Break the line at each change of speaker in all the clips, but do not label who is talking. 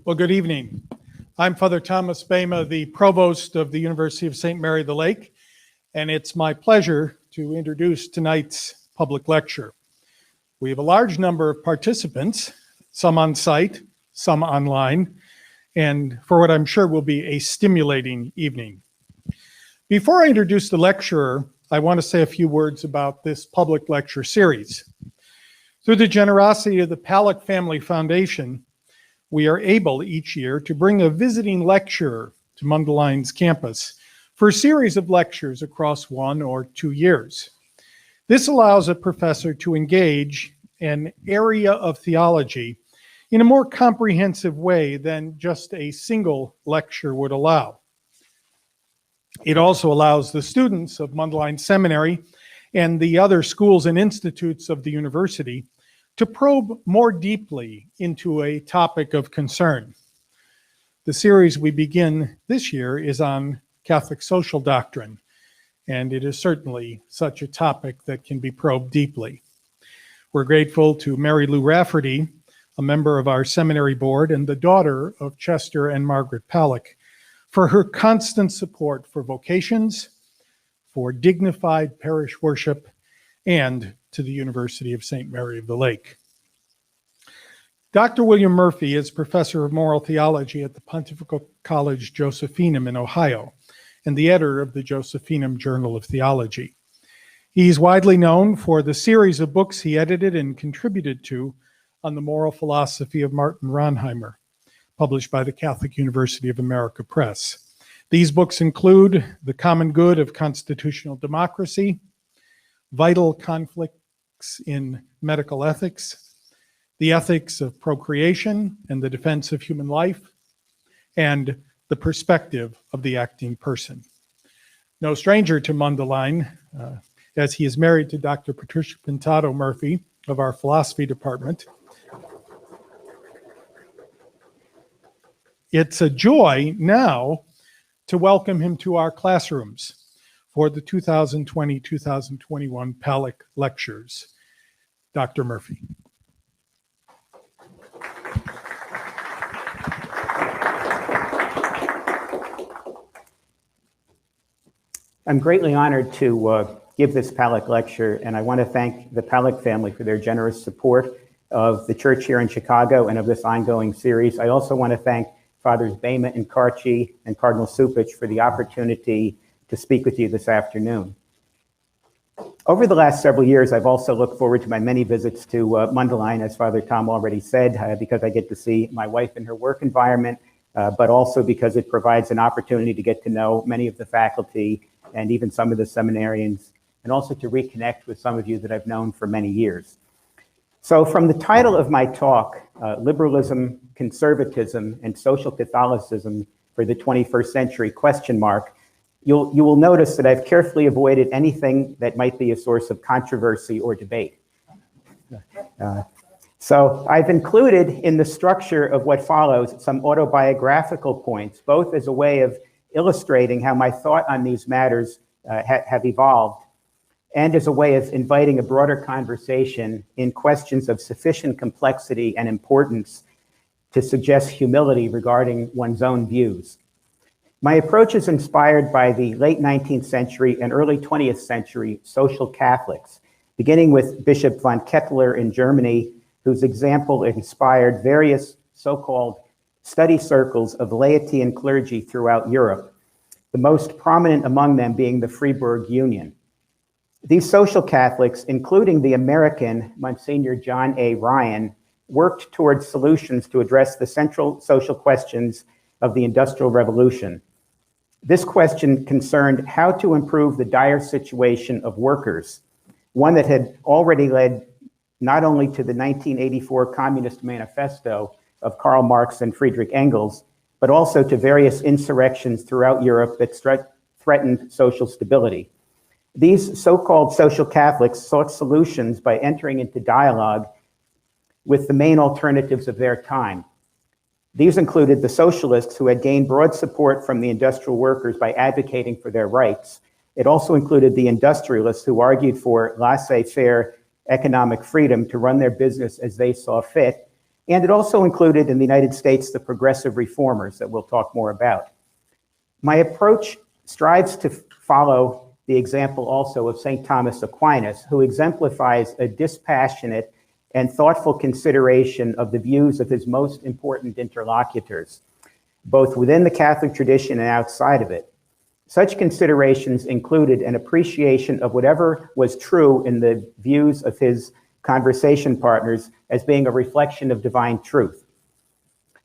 Well, good evening. I'm Father Thomas Bema, the Provost of the University of St. Mary the Lake, and it's my pleasure to introduce tonight's public lecture. We have a large number of participants, some on site, some online, and for what I'm sure will be a stimulating evening. Before I introduce the lecturer, I want to say a few words about this public lecture series. Through the generosity of the Paluch Family Foundation, we are able each year to bring a visiting lecturer to Mundeleин's campus for a series of lectures across 1 or 2 years. This allows a professor to engage an area of theology in a more comprehensive way than just a single lecture would allow. It also allows the students of Mundelein Seminary and the other schools and institutes of the university to probe more deeply into a topic of concern. The series we begin this year is on Catholic social doctrine, and it is certainly such a topic that can be probed deeply. We're grateful to Mary Lou Rafferty, a member of our seminary board and the daughter of Chester and Margaret Paluch, for her constant support for vocations, for dignified parish worship, and to the University of St. Mary of the Lake. Dr. William Murphy is professor of moral theology at the Pontifical College Josephinum in Ohio and the editor of the Josephinum Journal of Theology. He's widely known for the series of books he edited and contributed to on the moral philosophy of Martin Ronheimer, published by the Catholic University of America Press. These books include The Common Good of Constitutional Democracy, Vital Conflicts in Medical Ethics, The Ethics of Procreation and the Defense of Human Life, and The Perspective of the Acting Person. No stranger to Mundelein, as he is married to Dr. Patricia Pintado Murphy of our philosophy department. It's a joy now to welcome him to our classrooms for the 2020-2021 Paluch Lectures. Dr. Murphy.
I'm greatly honored to give this Paluch Lecture, and I want to thank the Paluch family for their generous support of the church here in Chicago and of this ongoing series. I also want to thank Fathers Bema and Karchi and Cardinal Supich for the opportunity to speak with you this afternoon. Over the last several years, I've also looked forward to my many visits to Mundelein, as Father Tom already said, because I get to see my wife in her work environment, but also because it provides an opportunity to get to know many of the faculty and even some of the seminarians, and also to reconnect with some of you that I've known for many years. So from the title of my talk, Liberalism, Conservatism, and Social Catholicism for the 21st Century, ? You will notice that I've carefully avoided anything that might be a source of controversy or debate. So I've included in the structure of what follows some autobiographical points, both as a way of illustrating how my thought on these matters have evolved, and as a way of inviting a broader conversation in questions of sufficient complexity and importance to suggest humility regarding one's own views. My approach is inspired by the late 19th century and early 20th century social Catholics, beginning with Bishop von Kettler in Germany, whose example inspired various so-called study circles of laity and clergy throughout Europe, the most prominent among them being the Freiburg Union. These social Catholics, including the American Monsignor John A. Ryan, worked towards solutions to address the central social questions of the Industrial Revolution. This question concerned how to improve the dire situation of workers, one that had already led not only to the 1984 Communist Manifesto of Karl Marx and Friedrich Engels, but also to various insurrections throughout Europe that threatened social stability. These so-called social Catholics sought solutions by entering into dialogue with the main alternatives of their time. These included the socialists, who had gained broad support from the industrial workers by advocating for their rights. It also included the industrialists, who argued for laissez-faire economic freedom to run their business as they saw fit, And it also included, in the United States, the progressive reformers that we'll talk more about. My approach strives to follow the example also of St. Thomas Aquinas, who exemplifies a dispassionate and thoughtful consideration of the views of his most important interlocutors, both within the Catholic tradition and outside of it. Such considerations included an appreciation of whatever was true in the views of his conversation partners as being a reflection of divine truth.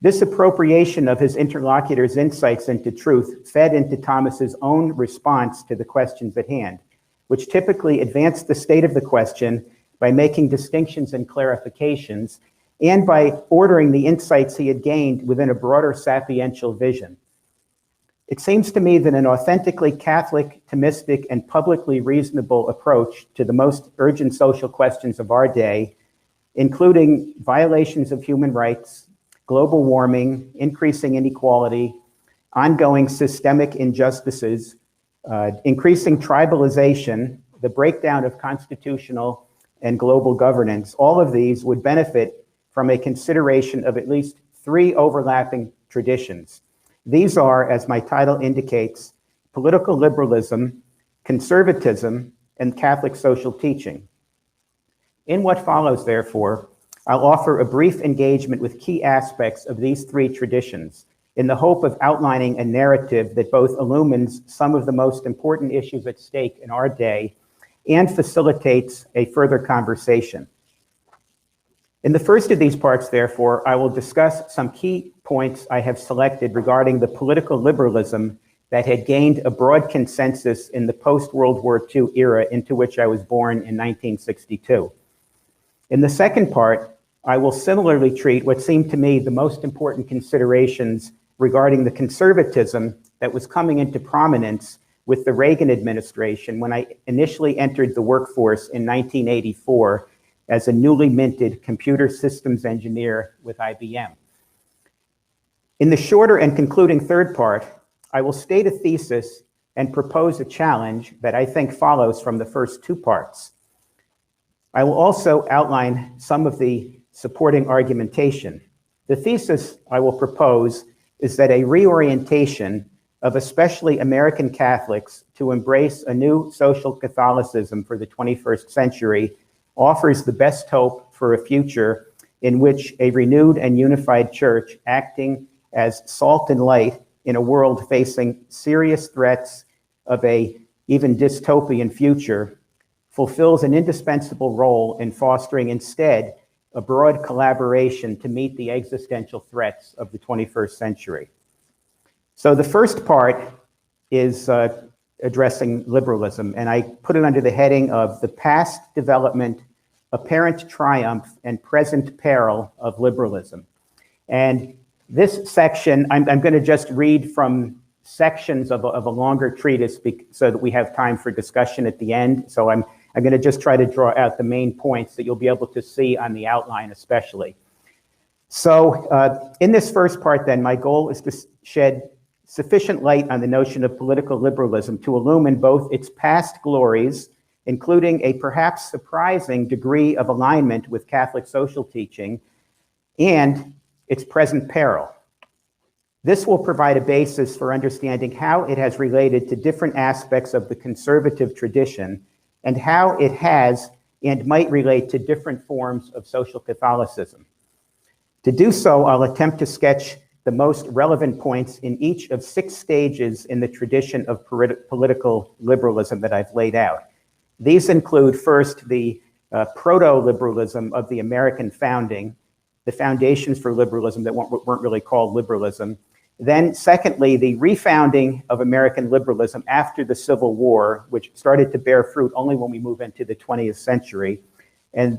This appropriation of his interlocutors' insights into truth fed into Thomas's own response to the questions at hand, which typically advanced the state of the question by making distinctions and clarifications, and by ordering the insights he had gained within a broader sapiential vision. It seems to me that an authentically Catholic, Thomistic, and publicly reasonable approach to the most urgent social questions of our day, including violations of human rights, global warming, increasing inequality, ongoing systemic injustices, increasing tribalization, the breakdown of constitutional and global governance, all of these would benefit from a consideration of at least three overlapping traditions. These are, as my title indicates, political liberalism, conservatism, and Catholic social teaching. In what follows, therefore, I'll offer a brief engagement with key aspects of these three traditions in the hope of outlining a narrative that both illumines some of the most important issues at stake in our day and facilitates a further conversation. In the first of these parts, therefore, I will discuss some key points I have selected regarding the political liberalism that had gained a broad consensus in the post-World War II era into which I was born in 1962. In the second part, I will similarly treat what seemed to me the most important considerations regarding the conservatism that was coming into prominence with the Reagan administration when I initially entered the workforce in 1984 as a newly minted computer systems engineer with IBM. In the shorter and concluding third part, I will state a thesis and propose a challenge that I think follows from the first two parts. I will also outline some of the supporting argumentation. The thesis I will propose is that a reorientation of especially American Catholics to embrace a new social Catholicism for the 21st century offers the best hope for a future in which a renewed and unified church acting as salt and light in a world facing serious threats of a even dystopian future fulfills an indispensable role in fostering instead a broad collaboration to meet the existential threats of the 21st century. So the first part is addressing liberalism, and I put it under the heading of the past development, apparent triumph, and present peril of liberalism. And this section, I'm going to just read from sections of a longer treatise so that we have time for discussion at the end. So I'm going to just try to draw out the main points that you'll be able to see on the outline especially. So in this first part then, my goal is to shed sufficient light on the notion of political liberalism to illumine both its past glories, including a perhaps surprising degree of alignment with Catholic social teaching, and its present peril. This will provide a basis for understanding how it has related to different aspects of the conservative tradition and how it has and might relate to different forms of social Catholicism. To do so, I'll attempt to sketch the most relevant points in each of 6 stages in the tradition of political liberalism that I've laid out. These include first the proto-liberalism of the American founding, the foundations for liberalism that weren't really called liberalism. Then secondly, the refounding of American liberalism after the Civil War, which started to bear fruit only when we move into the 20th century. And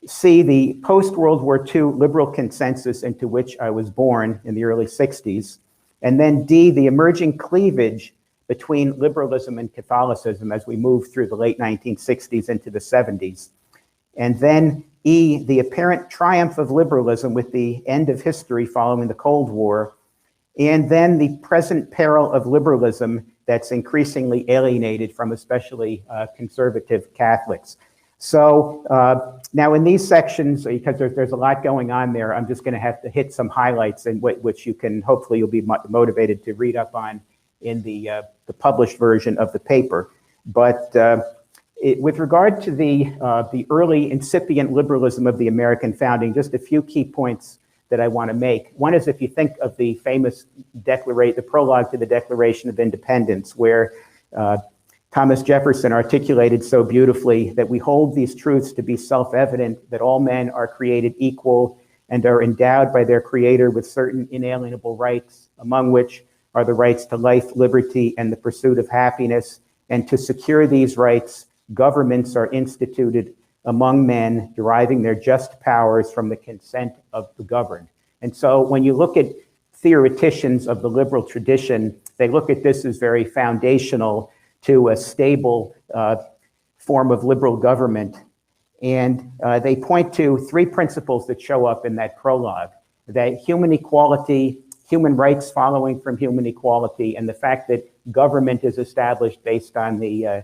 C, the post-World War II liberal consensus into which I was born in the early 60s. And then D, the emerging cleavage between liberalism and Catholicism as we move through the late 1960s into the 70s. And then E, the apparent triumph of liberalism with the end of history following the Cold War. And then the present peril of liberalism that's increasingly alienated from especially conservative Catholics. So now in these sections, because there's a lot going on there, I'm just going to have to hit some highlights, and which you can, hopefully you'll be motivated to read up on in the published version of the paper. But with regard to the early incipient liberalism of the American founding, just a few key points that I want to make. One is, if you think of the famous the prologue to the Declaration of Independence, where Thomas Jefferson articulated so beautifully that we hold these truths to be self-evident, that all men are created equal and are endowed by their Creator with certain inalienable rights, among which are the rights to life, liberty, and the pursuit of happiness. And to secure these rights, governments are instituted among men, deriving their just powers from the consent of the governed. And so when you look at theoreticians of the liberal tradition, they look at this as very foundational to a stable form of liberal government. And they point to three principles that show up in that prologue: that human equality, human rights following from human equality, and the fact that government is established based on the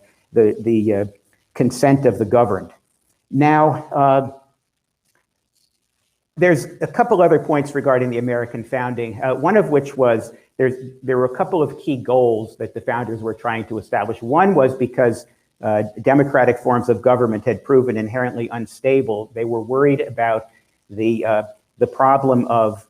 consent of the governed. Now, there's a couple other points regarding the American founding, one of which was there were a couple of key goals that the founders were trying to establish. One was because democratic forms of government had proven inherently unstable. They were worried about the problem of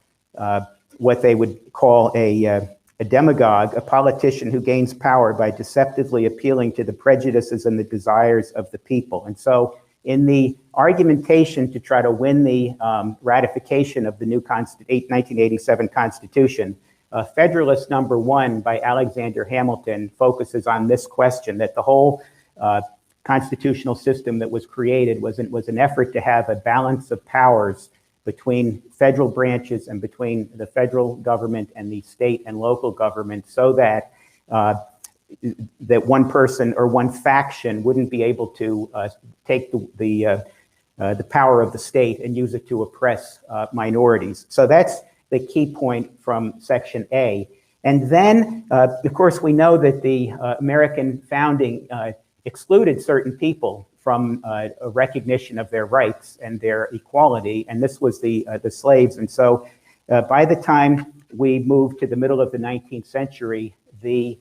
what they would call a demagogue, a politician who gains power by deceptively appealing to the prejudices and the desires of the people. And so in the argumentation to try to win the ratification of the new 1987 Constitution, Federalist Number 1 by Alexander Hamilton focuses on this question, that the whole constitutional system that was created was an effort to have a balance of powers between federal branches and between the federal government and the state and local government, so that that one person or one faction wouldn't be able to take the power of the state and use it to oppress minorities. So that's the key point from Section A. And then, of course, we know that the American founding excluded certain people from a recognition of their rights and their equality, and this was the slaves. And so by the time we moved to the middle of the 19th century, the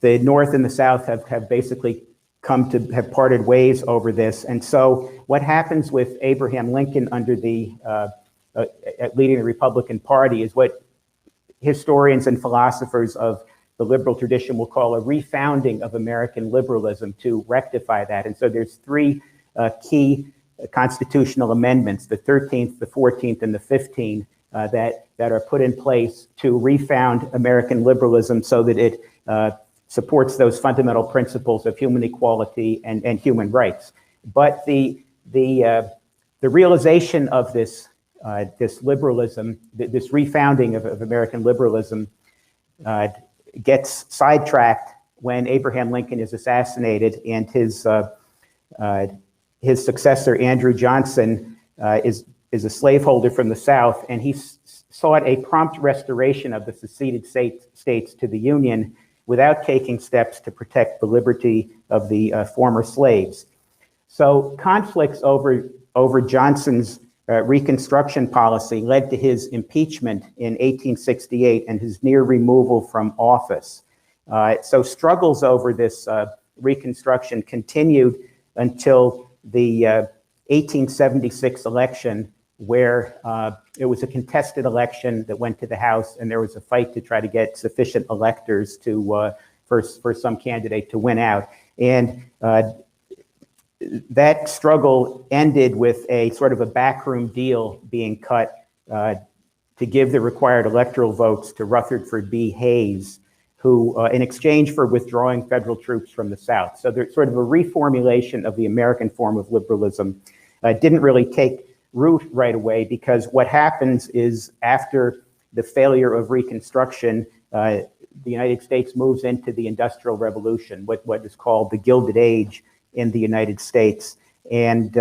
North and the South have basically have parted ways over this. And so what happens with Abraham Lincoln under the leading the Republican Party is what historians and philosophers of the liberal tradition will call a refounding of American liberalism to rectify that. And so there's three key constitutional amendments, the 13th, the 14th, and the 15th, that are put in place to refound American liberalism so that it supports those fundamental principles of human equality and human rights. But the realization of this liberalism, this refounding of American liberalism, gets sidetracked when Abraham Lincoln is assassinated, and his successor, Andrew Johnson, is a slaveholder from the South, and he sought a prompt restoration of the seceded states to the Union without taking steps to protect the liberty of the former slaves. So conflicts over Johnson's Reconstruction policy led to his impeachment in 1868 and his near removal from office. So struggles over this Reconstruction continued until the 1876 election, where it was a contested election that went to the House, and there was a fight to try to get sufficient electors to for some candidate to win out. And that struggle ended with a sort of a backroom deal being cut to give the required electoral votes to Rutherford B. Hayes, who, in exchange for withdrawing federal troops from the South. So there's sort of a reformulation of the American form of liberalism. Didn't really take root right away, because what happens is, after the failure of Reconstruction, the United States moves into the Industrial Revolution, what is called the Gilded Age in the United States. And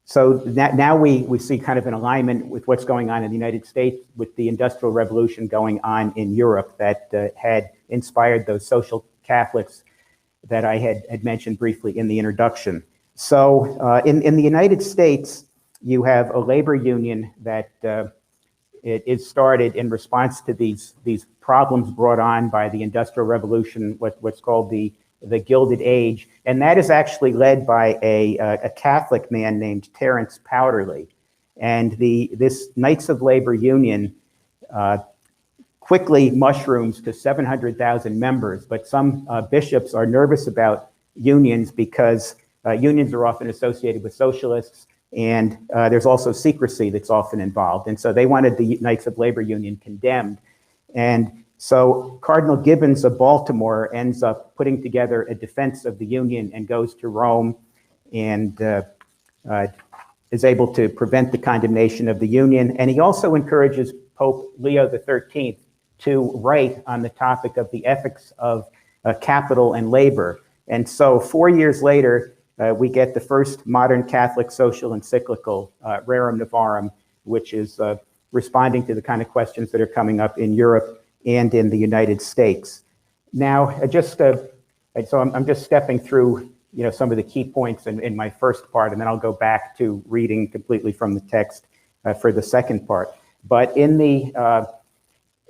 so now we see kind of an alignment with what's going on in the United States with the Industrial Revolution going on in Europe that had inspired those social Catholics that I had mentioned briefly in the introduction. So in the United States, you have a labor union that it is started in response to these problems brought on by the Industrial Revolution, what's called the Gilded Age, and that is actually led by a Catholic man named Terence Powderly. And this Knights of Labor Union quickly mushrooms to 700,000 members, but some bishops are nervous about unions because unions are often associated with socialists, and there's also secrecy that's often involved. And so they wanted the Knights of Labor Union condemned. And so Cardinal Gibbons of Baltimore ends up putting together a defense of the Union and goes to Rome and is able to prevent the condemnation of the Union. And he also encourages Pope Leo XIII to write on the topic of the ethics of capital and labor. And so 4 years later, we get the first modern Catholic social encyclical, Rerum Novarum, which is responding to the kind of questions that are coming up in Europe and in the United States. Now, so I'm just stepping through, some of the key points in my first part, and then I'll go back to reading completely from the text for the second part. But in the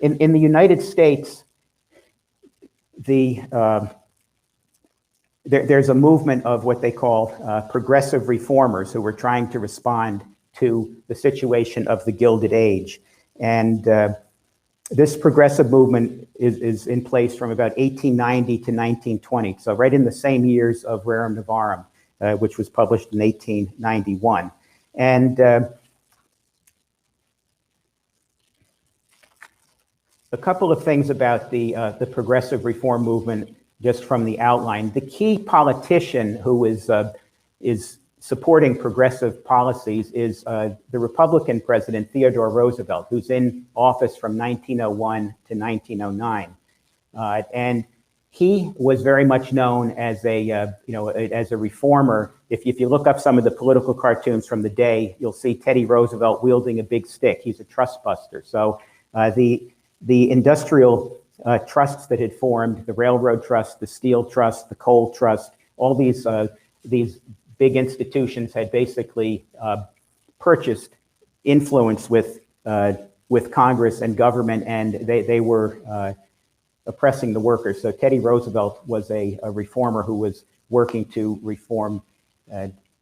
United States, there's a movement of what they call progressive reformers who were trying to respond to the situation of the Gilded Age. And this progressive movement is in place from about 1890 to 1920, so right in the same years of Rerum Novarum, which was published in 1891. And a couple of things about the progressive reform movement, just from the outline. The key politician who is supporting progressive policies is the Republican president, Theodore Roosevelt, who's in office from 1901 to 1909. And he was very much known as a reformer. If you look up some of the political cartoons from the day, you'll see Teddy Roosevelt wielding a big stick. He's a trust buster. So the industrial trusts that had formed, the railroad trust, the steel trust, the coal trust, all these big institutions had basically purchased influence with Congress and government, and they were oppressing the workers. So Teddy Roosevelt was a reformer who was working to reform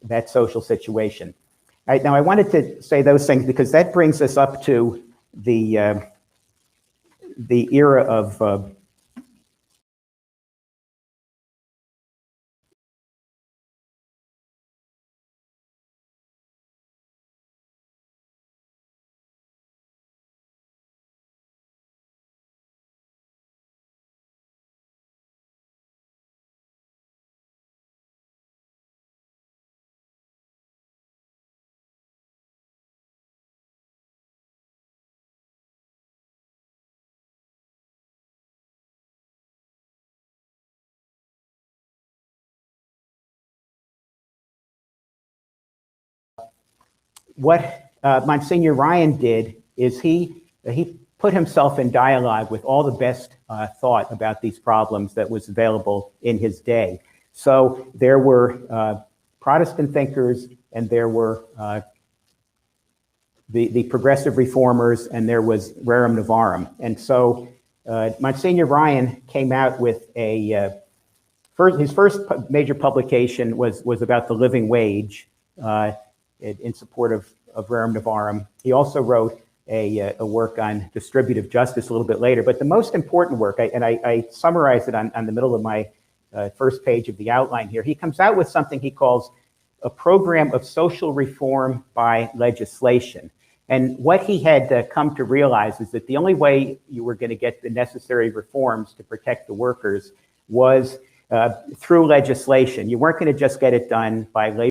that social situation. Now, I wanted to say those things because that brings us up to the era of what Monsignor Ryan did is he put himself in dialogue with all the best thought about these problems that was available in his day. So there were Protestant thinkers, and there were the progressive reformers, and there was Rerum Novarum. And so Monsignor Ryan came out with his first major publication was about the living wage, in support of Rerum Novarum. He also wrote a work on distributive justice a little bit later. But the most important work, I summarize it on the middle of my first page of the outline here, he comes out with something he calls a program of social reform by legislation. And what he had come to realize is that the only way you were going to get the necessary reforms to protect the workers was through legislation. You weren't going to just get it done by labor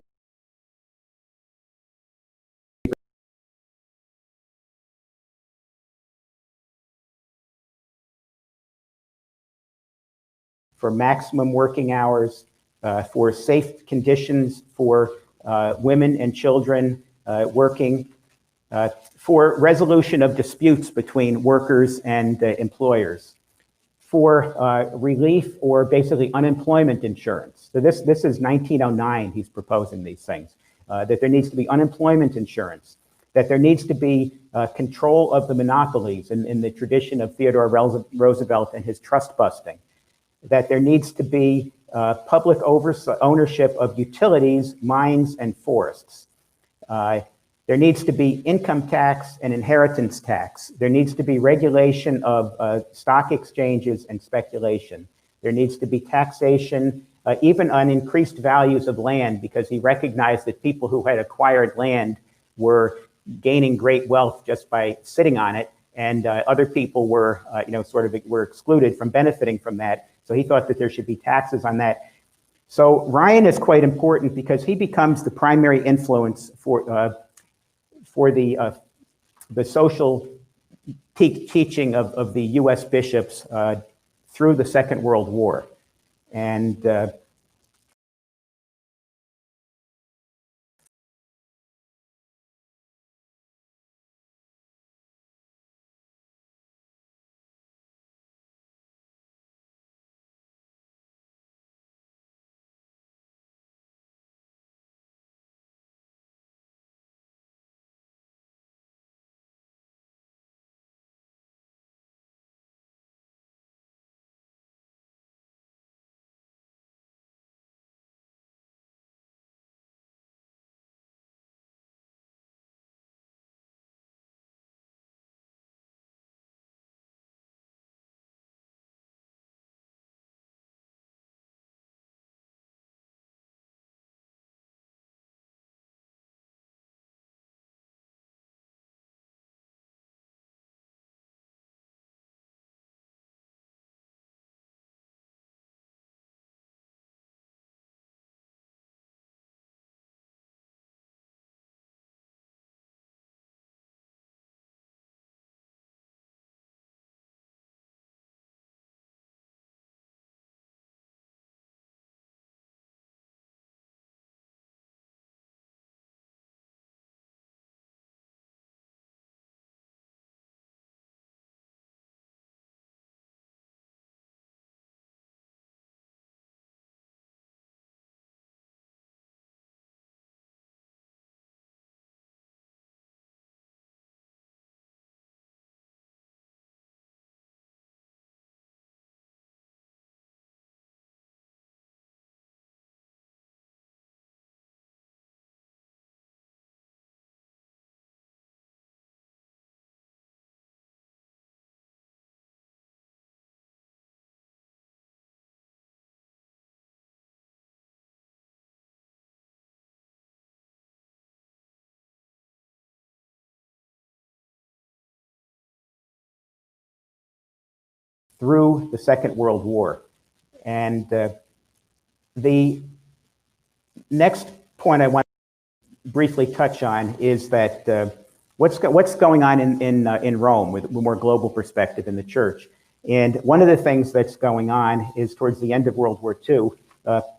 for maximum working hours, for safe conditions for women and children working, for resolution of disputes between workers and employers, for relief or basically unemployment insurance. So this is 1909, he's proposing these things, that there needs to be unemployment insurance, that there needs to be control of the monopolies in the tradition of Theodore Roosevelt and his trust busting, that there needs to be public ownership of utilities, mines, and forests. There needs to be income tax and inheritance tax. There needs to be regulation of stock exchanges and speculation. There needs to be taxation even on increased values of land, because he recognized that people who had acquired land were gaining great wealth just by sitting on it, and other people were, were excluded from benefiting from that. So he thought that there should be taxes on that. So Ryan is quite important because he becomes the primary influence for the social teaching of the U.S. bishops through the Second World War. And through the Second World War. And the next point I want to briefly touch on is that what's going on in Rome with a more global perspective in the church. And one of the things that's going on is towards the end of World War II,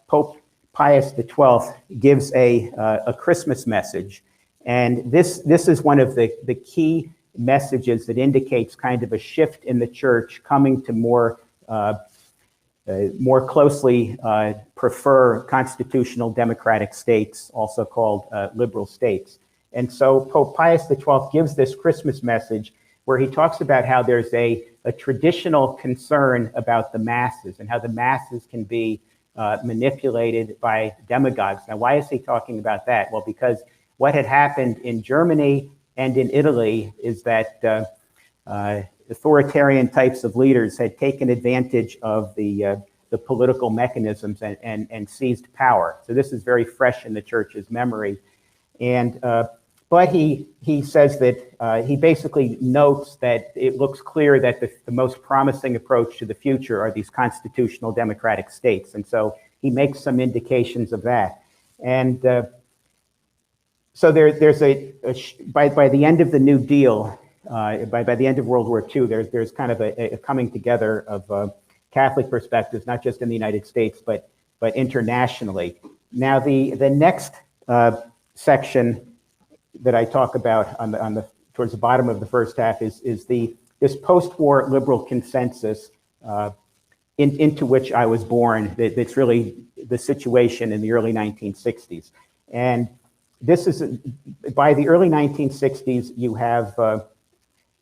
Pope Pius XII gives a Christmas message. And this is one of the key messages that indicates kind of a shift in the church coming to more closely prefer constitutional democratic states, also called liberal states. And so Pope Pius XII gives this Christmas message where he talks about how there's a traditional concern about the masses and how the masses can be manipulated by demagogues. Now, why is he talking about that? Well, because what had happened in Germany and in Italy is that authoritarian types of leaders had taken advantage of the political mechanisms and seized power. So this is very fresh in the church's memory. And but he says that he basically notes that it looks clear that the most promising approach to the future are these constitutional democratic states. And so he makes some indications of that. And so there's by the end of the New Deal, by the end of World War II, there's kind of a coming together of Catholic perspectives, not just in the United States, but internationally. Now, the next section that I talk about towards the bottom of the first half is this post-war liberal consensus into which I was born. That's really the situation in the early 1960s. And this is, by the early 1960s, you have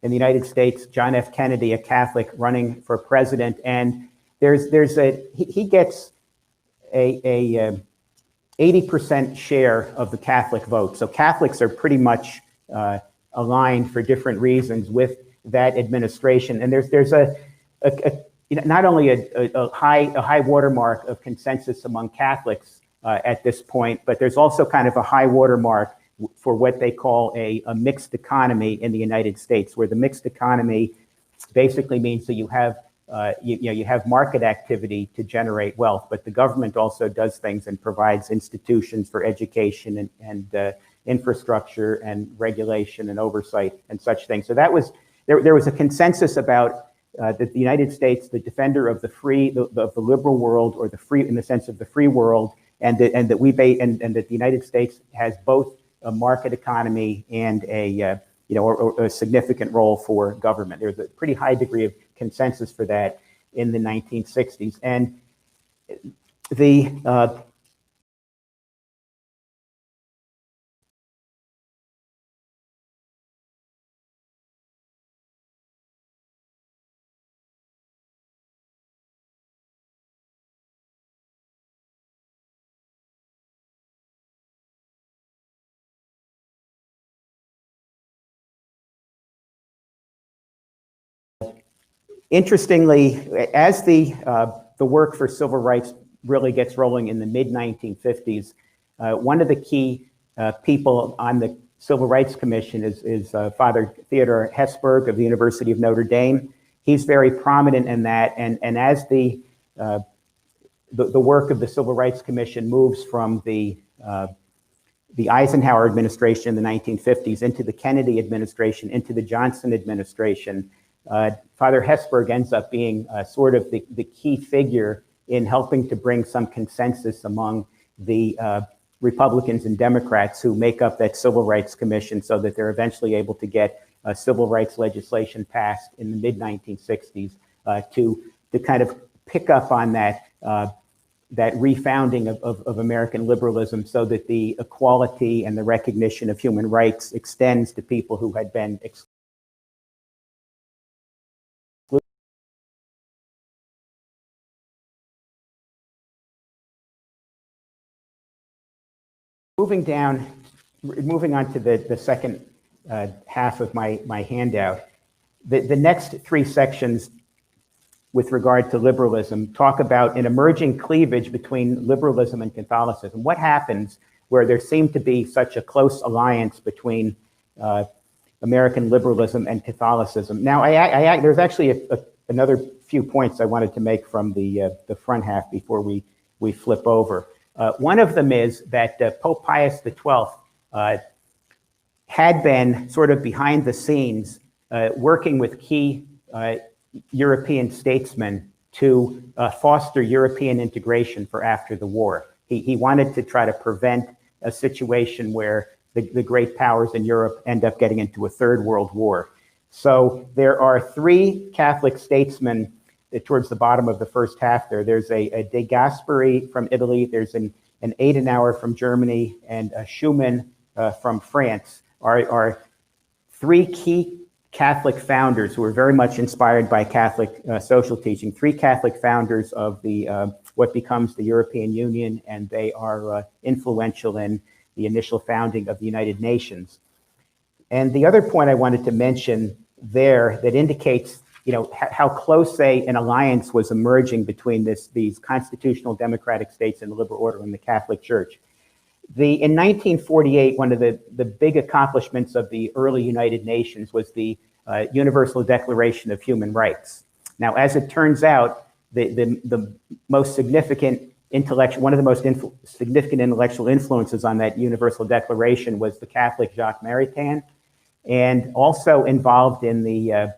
in the United States, John F. Kennedy, a Catholic, running for president, and he gets a 80% share of the Catholic vote. So Catholics are pretty much aligned for different reasons with that administration. And there's not only a high watermark of consensus among Catholics at this point, but there's also kind of a high watermark for what they call a mixed economy in the United States, where the mixed economy basically means that you have you have market activity to generate wealth, but the government also does things and provides institutions for education and infrastructure and regulation and oversight and such things. So that was there was a consensus about that the United States, the defender of the free, the liberal world, or the free in the sense of the free world, and that the United States has both a market economy and a or a significant role for government. There's a pretty high degree of consensus for that in the 1960s, and the interestingly, as the work for civil rights really gets rolling in the mid-1950s, one of the key people on the Civil Rights Commission is Father Theodore Hesburgh of the University of Notre Dame. He's very prominent in that, and as the work of the Civil Rights Commission moves from the Eisenhower administration in the 1950s into the Kennedy administration, into the Johnson administration, Father Hesburgh ends up being sort of the key figure in helping to bring some consensus among the Republicans and Democrats who make up that Civil Rights Commission, so that they're eventually able to get civil rights legislation passed in the mid-1960s to kind of pick up on that refounding of American liberalism, so that the equality and the recognition of human rights extends to people who had been excluded. Moving on to the second half of my handout, the next three sections with regard to liberalism talk about an emerging cleavage between liberalism and Catholicism. What happens where there seemed to be such a close alliance between American liberalism and Catholicism? Now, there's actually another few points I wanted to make from the front half before we flip over. One of them is that Pope Pius XII had been sort of behind the scenes working with key European statesmen to foster European integration for after the war. He wanted to try to prevent a situation where the great powers in Europe end up getting into a third world war. So there are three Catholic statesmen towards the bottom of the first half there. There's a De Gasperi from Italy, there's an Adenauer from Germany, and a Schumann from France are three key Catholic founders who were very much inspired by Catholic social teaching, three Catholic founders of the what becomes the European Union, and they are influential in the initial founding of the United Nations. And the other point I wanted to mention there that indicates how close an alliance was emerging between these constitutional democratic states and the liberal order and the Catholic Church. In 1948, one of the big accomplishments of the early United Nations was the Universal Declaration of Human Rights. Now, as it turns out, the most significant one of the most significant intellectual influences on that Universal Declaration was the Catholic Jacques Maritain, and also involved in the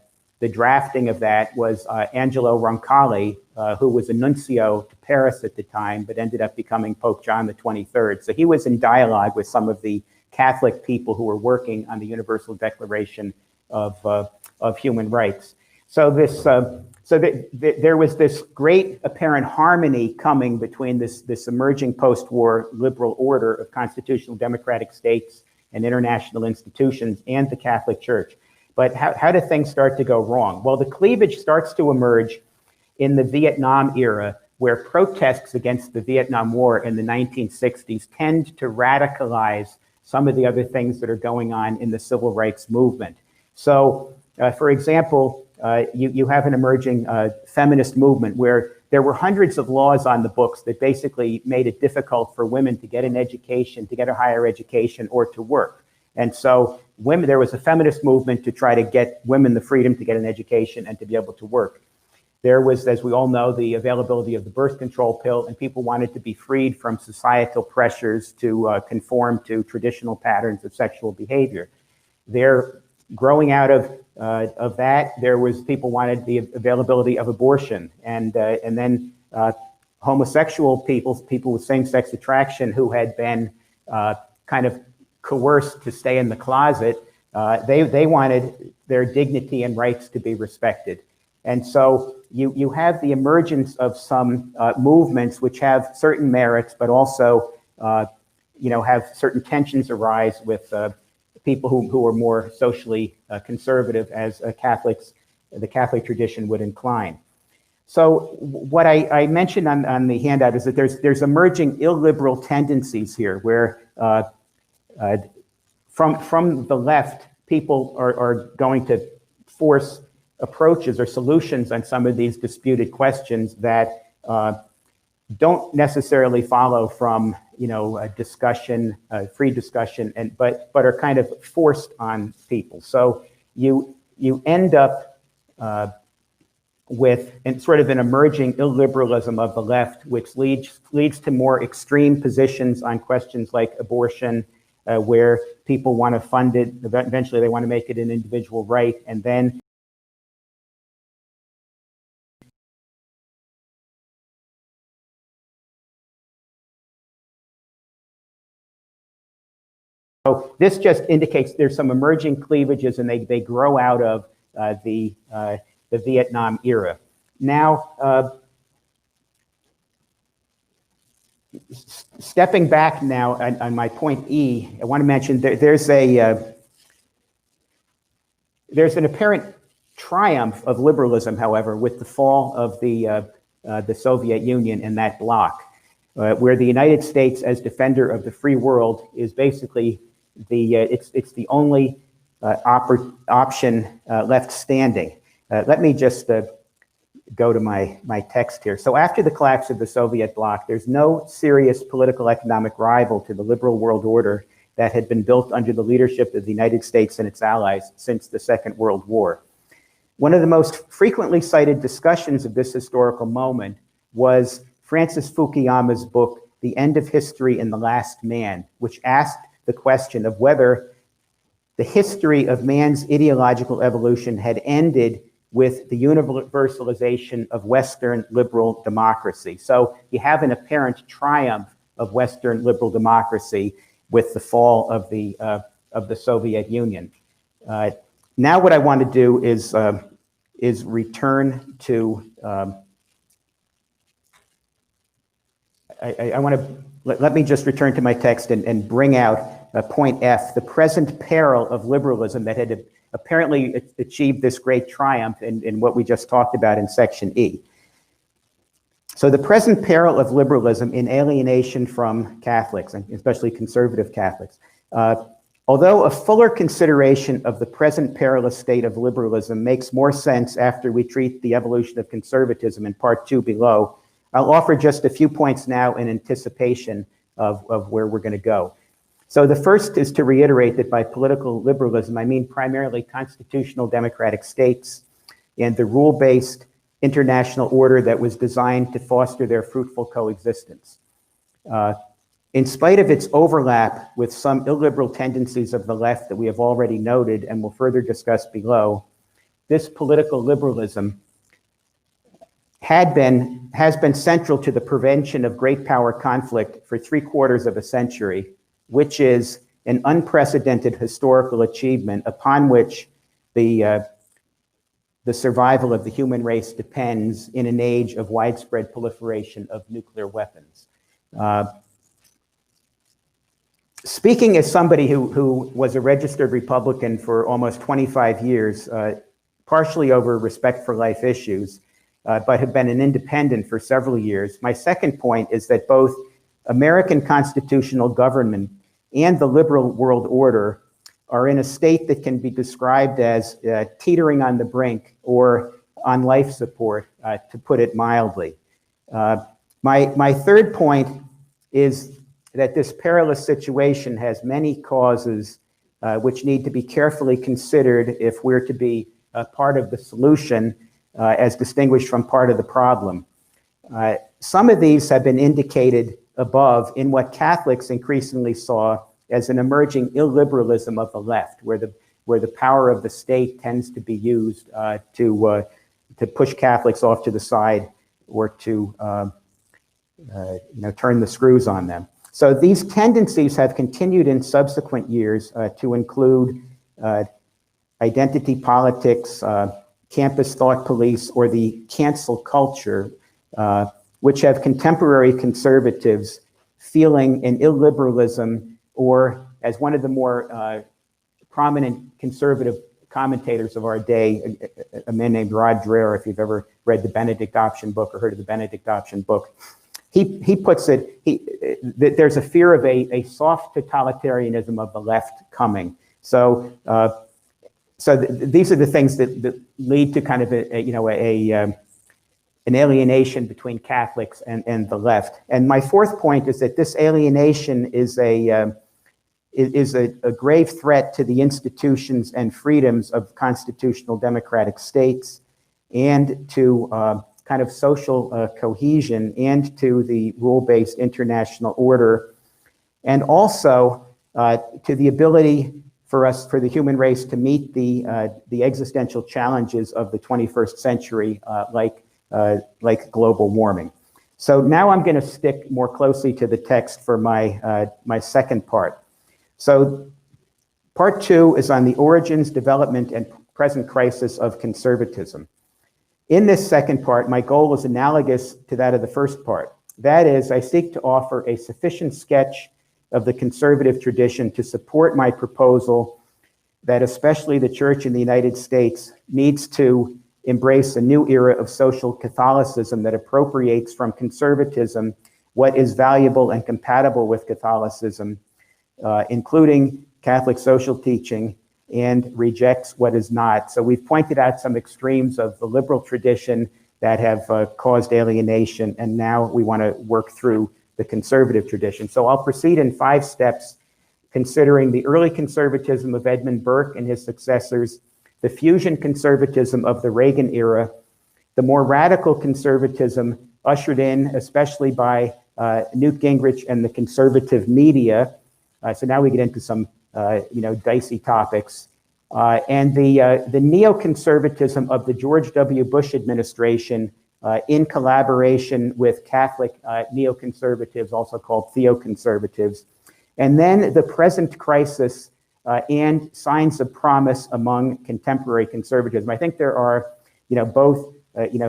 drafting of that was Angelo Roncalli, who was a nuncio to Paris at the time, but ended up becoming Pope John the 23rd. So he was in dialogue with some of the Catholic people who were working on the Universal Declaration of Human Rights. So So there was this great apparent harmony coming between this emerging post-war liberal order of constitutional democratic states and international institutions and the Catholic Church. But how did things start to go wrong? Well, the cleavage starts to emerge in the Vietnam era, where protests against the Vietnam War in the 1960s tend to radicalize some of the other things that are going on in the civil rights movement. So, for example, you have an emerging feminist movement where there were hundreds of laws on the books that basically made it difficult for women to get an education, to get a higher education, or to work. And so there was a feminist movement to try to get women the freedom to get an education and to be able to work. There was, as we all know, the availability of the birth control pill, and people wanted to be freed from societal pressures to conform to traditional patterns of sexual behavior. Growing out of that, there was people wanted the availability of abortion, and then homosexual people with same-sex attraction who had been kind of coerced to stay in the closet, they wanted their dignity and rights to be respected. And so you have the emergence of some movements which have certain merits, but also have certain tensions arise with people who are more socially conservative, as Catholics, the Catholic tradition would incline. So what I mentioned on the handout is that there's emerging illiberal tendencies here, where from the left, people are going to force approaches or solutions on some of these disputed questions that don't necessarily follow from a discussion, free discussion, but are kind of forced on people. So you end up with sort of an emerging illiberalism of the left, which leads to more extreme positions on questions like abortion, where people want to fund it. Eventually, they want to make it an individual right, and then so this just indicates there's some emerging cleavages, and they grow out of the Vietnam era. Now, stepping back now on my point E, I want to mention there's an apparent triumph of liberalism, however, with the fall of the Soviet Union and that bloc, where the United States, as defender of the free world, is basically it's the only option left standing. Let me just go to my text here. So after the collapse of the Soviet bloc, there's no serious political economic rival to the liberal world order that had been built under the leadership of the United States and its allies since the Second World War. One of the most frequently cited discussions of this historical moment was Francis Fukuyama's book, The End of History and the Last Man, which asked the question of whether the history of man's ideological evolution had ended with the universalization of Western liberal democracy. So you have an apparent triumph of Western liberal democracy with the fall of the Soviet Union. Now what I want to do is return to, I want to, let me just return to my text and bring out point F, the present peril of liberalism that had apparently achieved this great triumph in what we just talked about in section E. So the present peril of liberalism in alienation from Catholics, and especially conservative Catholics. Although a fuller consideration of the present perilous state of liberalism makes more sense after we treat the evolution of conservatism in part 2 below, I'll offer just a few points now in anticipation of where we're going to go. So the first is to reiterate that by political liberalism, I mean primarily constitutional democratic states and the rule-based international order that was designed to foster their fruitful coexistence. In spite of its overlap with some illiberal tendencies of the left that we have already noted and will further discuss below, this political liberalism has been central to the prevention of great power conflict for 3/4 of a century, which is an unprecedented historical achievement upon which the the survival of the human race depends in an age of widespread proliferation of nuclear weapons. Speaking as somebody who was a registered Republican for almost 25 years, partially over respect for life issues, but have been an independent for several years, my second point is that both American constitutional government and the liberal world order are in a state that can be described as teetering on the brink or on life support, to put it mildly. My third point is that this perilous situation has many causes which need to be carefully considered if we're to be part of the solution as distinguished from part of the problem. Some of these have been indicated above in what Catholics increasingly saw as an emerging illiberalism of the left, where the power of the state tends to be used to push Catholics off to the side or to turn the screws on them. So these tendencies have continued in subsequent years to include identity politics, campus thought police, or the cancel culture, which have contemporary conservatives feeling an illiberalism, or as one of the more prominent conservative commentators of our day, a man named Rod Dreher, if you've ever read the Benedict Option book or heard of the Benedict Option book, he puts it, that there's a fear of a soft totalitarianism of the left coming. So, these are the things that lead to kind of an alienation between Catholics and the left. And my fourth point is that this alienation is a grave threat to the institutions and freedoms of constitutional democratic states, and to kind of social cohesion, and to the rule-based international order, and also to the ability for the human race to meet the existential challenges of the 21st century, like global warming. So now I'm going to stick more closely to the text for my second part. So part two is on the origins, development, and present crisis of conservatism. In this second part, my goal is analogous to that of the first part. That is, I seek to offer a sufficient sketch of the conservative tradition to support my proposal that especially the Church in the United States needs to embrace a new era of social Catholicism that appropriates from conservatism what is valuable and compatible with Catholicism, including Catholic social teaching, and rejects what is not. So we've pointed out some extremes of the liberal tradition that have caused alienation, and now we want to work through the conservative tradition. So I'll proceed in 5 steps, considering the early conservatism of Edmund Burke and his successors, the fusion conservatism of the Reagan era, the more radical conservatism ushered in, especially by Newt Gingrich and the conservative media. So now we get into some dicey topics, and the neoconservatism of the George W. Bush administration in collaboration with Catholic neoconservatives, also called theoconservatives, and then the present crisis and signs of promise among contemporary conservatism. I think there are, both,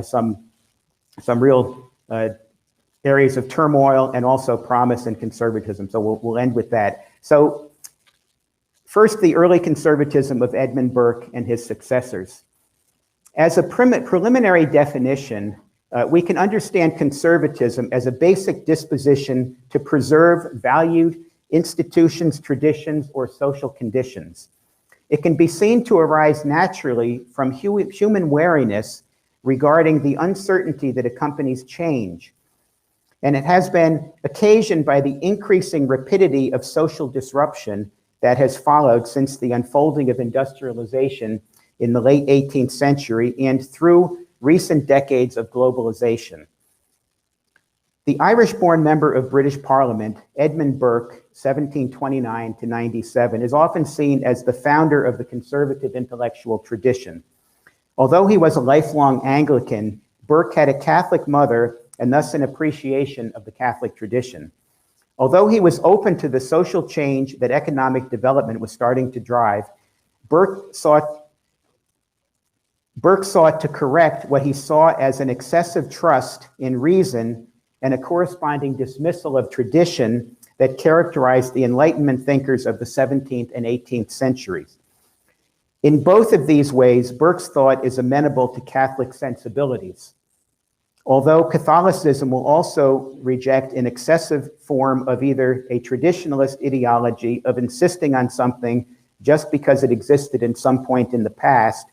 some real areas of turmoil and also promise and conservatism. So we'll end with that. So first, the early conservatism of Edmund Burke and his successors. As a preliminary definition, we can understand conservatism as a basic disposition to preserve valued institutions, traditions, or social conditions. It can be seen to arise naturally from human wariness regarding the uncertainty that accompanies change. And it has been occasioned by the increasing rapidity of social disruption that has followed since the unfolding of industrialization in the late 18th century and through recent decades of globalization. The Irish-born member of British Parliament, Edmund Burke, 1729 to 97, is often seen as the founder of the conservative intellectual tradition. Although he was a lifelong Anglican, Burke had a Catholic mother and thus an appreciation of the Catholic tradition. Although he was open to the social change that economic development was starting to drive, Burke Burke sought to correct what he saw as an excessive trust in reason and a corresponding dismissal of tradition that characterized the Enlightenment thinkers of the 17th and 18th centuries. In both of these ways, Burke's thought is amenable to Catholic sensibilities. Although Catholicism will also reject an excessive form of either a traditionalist ideology of insisting on something just because it existed in some point in the past,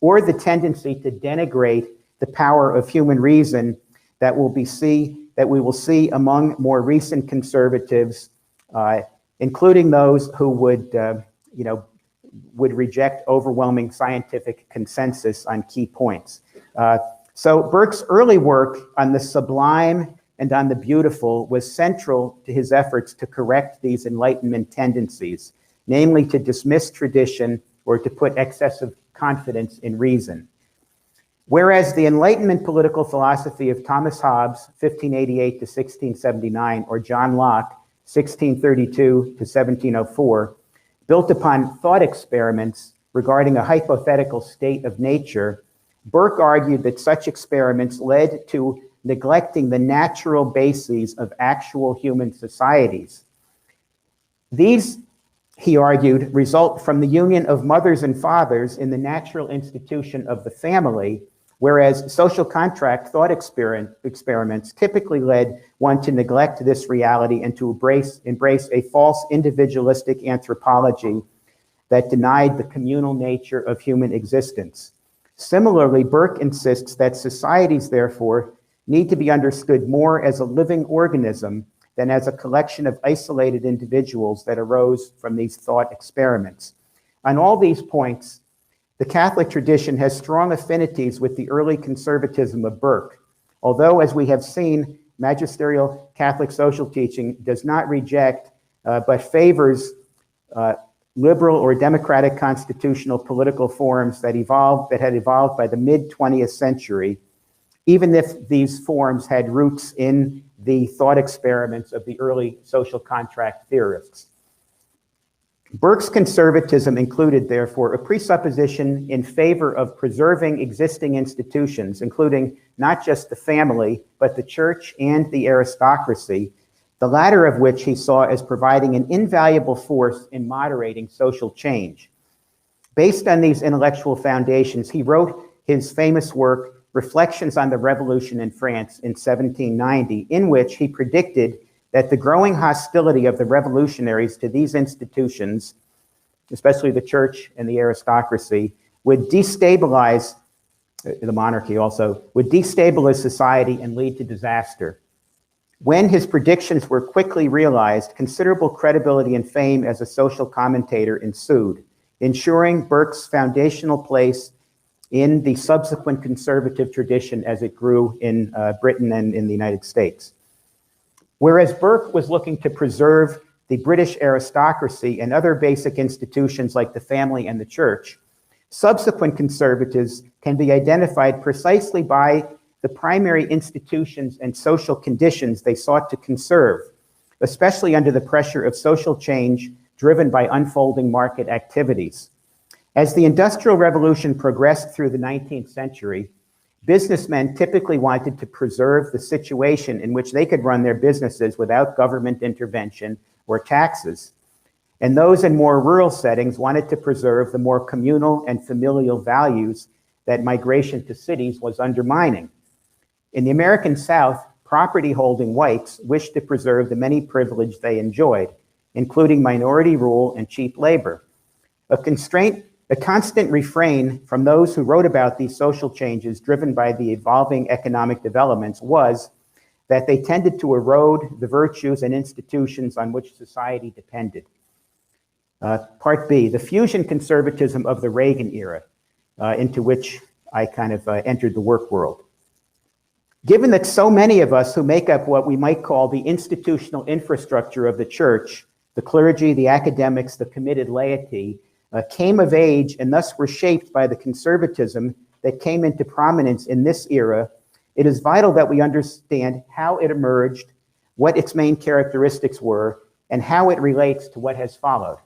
or the tendency to denigrate the power of human reason that we will see among more recent conservatives, including those who would reject overwhelming scientific consensus on key points. So Burke's early work on the sublime and on the beautiful was central to his efforts to correct these Enlightenment tendencies, namely to dismiss tradition or to put excessive confidence in reason. Whereas the Enlightenment political philosophy of Thomas Hobbes, 1588 to 1679, or John Locke, 1632 to 1704, built upon thought experiments regarding a hypothetical state of nature, Burke argued that such experiments led to neglecting the natural bases of actual human societies. These, he argued, result from the union of mothers and fathers in the natural institution of the family, whereas social contract thought experiments typically led one to neglect this reality and to embrace a false individualistic anthropology that denied the communal nature of human existence. Similarly, Burke insists that societies, therefore, need to be understood more as a living organism than as a collection of isolated individuals that arose from these thought experiments. On all these points, the Catholic tradition has strong affinities with the early conservatism of Burke, although, as we have seen, magisterial Catholic social teaching does not reject but favors liberal or democratic constitutional political forms that had evolved by the mid-20th century, even if these forms had roots in the thought experiments of the early social contract theorists. Burke's conservatism included, therefore, a presupposition in favor of preserving existing institutions, including not just the family, but the church and the aristocracy, the latter of which he saw as providing an invaluable force in moderating social change. Based on these intellectual foundations, he wrote his famous work, Reflections on the Revolution in France, in 1790, in which he predicted that the growing hostility of the revolutionaries to these institutions, especially the church and the aristocracy, would destabilize the monarchy also, would destabilize society and lead to disaster. When his predictions were quickly realized, considerable credibility and fame as a social commentator ensued, ensuring Burke's foundational place in the subsequent conservative tradition as it grew in Britain and in the United States. Whereas Burke was looking to preserve the British aristocracy and other basic institutions like the family and the church, subsequent conservatives can be identified precisely by the primary institutions and social conditions they sought to conserve, especially under the pressure of social change driven by unfolding market activities. As the Industrial Revolution progressed through the 19th century, businessmen typically wanted to preserve the situation in which they could run their businesses without government intervention or taxes. And those in more rural settings wanted to preserve the more communal and familial values that migration to cities was undermining. In the American South, property-holding whites wished to preserve the many privileges they enjoyed, including minority rule and cheap labor. A constant refrain from those who wrote about these social changes driven by the evolving economic developments was that they tended to erode the virtues and institutions on which society depended. Part B, the fusion conservatism of the Reagan era, into which I kind of entered the work world. Given that so many of us who make up what we might call the institutional infrastructure of the church, the clergy, the academics, the committed laity, came of age and thus were shaped by the conservatism that came into prominence in this era, it is vital that we understand how it emerged, what its main characteristics were, and how it relates to what has followed.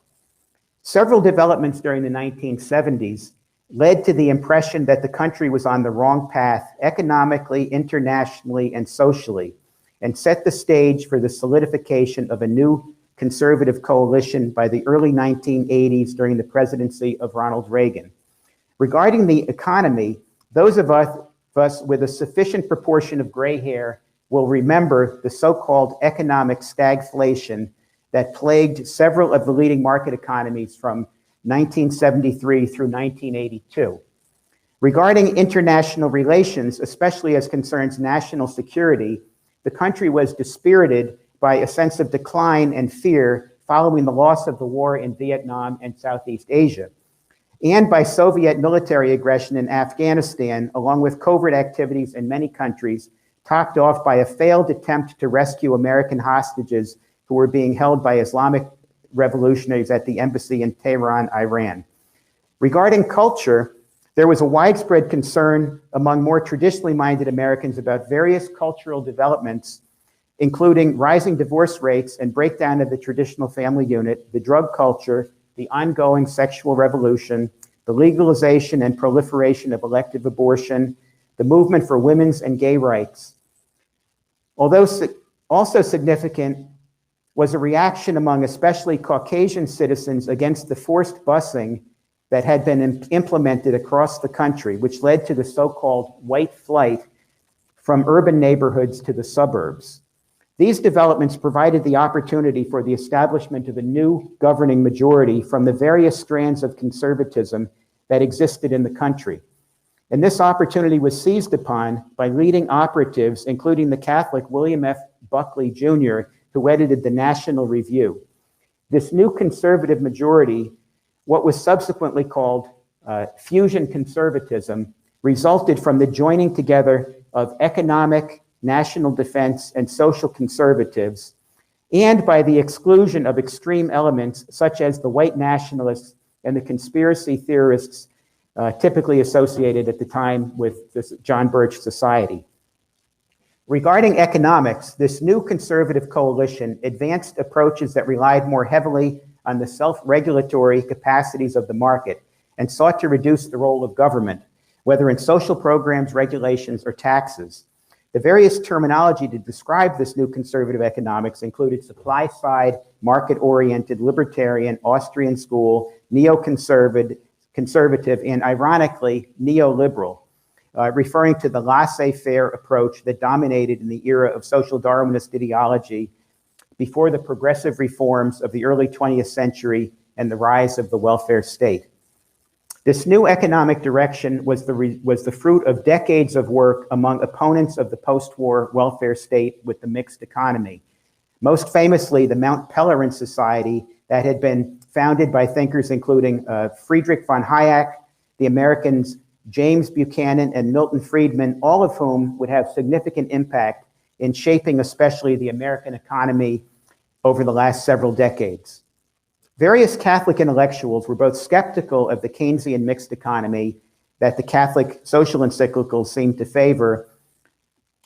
Several developments during the 1970s led to the impression that the country was on the wrong path economically, internationally, and socially, and set the stage for the solidification of a new conservative coalition by the early 1980s during the presidency of Ronald Reagan. Regarding the economy, those of us with a sufficient proportion of gray hair will remember the so-called economic stagflation that plagued several of the leading market economies from 1973 through 1982. Regarding international relations, especially as concerns national security, the country was dispirited by a sense of decline and fear following the loss of the war in Vietnam and Southeast Asia, and by Soviet military aggression in Afghanistan, along with covert activities in many countries, topped off by a failed attempt to rescue American hostages who were being held by Islamic revolutionaries at the embassy in Tehran, Iran. Regarding culture, there was a widespread concern among more traditionally minded Americans about various cultural developments, including rising divorce rates and breakdown of the traditional family unit, the drug culture, the ongoing sexual revolution, the legalization and proliferation of elective abortion, the movement for women's and gay rights. Although also significant was a reaction among especially Caucasian citizens against the forced busing that had been implemented across the country, which led to the so-called white flight from urban neighborhoods to the suburbs. These developments provided the opportunity for the establishment of a new governing majority from the various strands of conservatism that existed in the country. And this opportunity was seized upon by leading operatives, including the Catholic William F. Buckley Jr., who edited the National Review. This new conservative majority, what was subsequently called fusion conservatism, resulted from the joining together of economic, national defense, and social conservatives, and by the exclusion of extreme elements such as the white nationalists and the conspiracy theorists typically associated at the time with this John Birch Society. Regarding economics, this new conservative coalition advanced approaches that relied more heavily on the self-regulatory capacities of the market and sought to reduce the role of government, whether in social programs, regulations, or taxes. The various terminology to describe this new conservative economics included supply-side, market-oriented, libertarian, Austrian school, neoconservative, and ironically, neoliberal, referring to the laissez-faire approach that dominated in the era of social Darwinist ideology before the progressive reforms of the early 20th century and the rise of the welfare state. This new economic direction was the fruit of decades of work among opponents of the post-war welfare state with the mixed economy. Most famously, the Mount Pelerin Society that had been founded by thinkers including Friedrich von Hayek, the Americans James Buchanan and Milton Friedman, all of whom would have significant impact in shaping especially the American economy over the last several decades. Various Catholic intellectuals were both skeptical of the Keynesian mixed economy that the Catholic social encyclicals seemed to favor,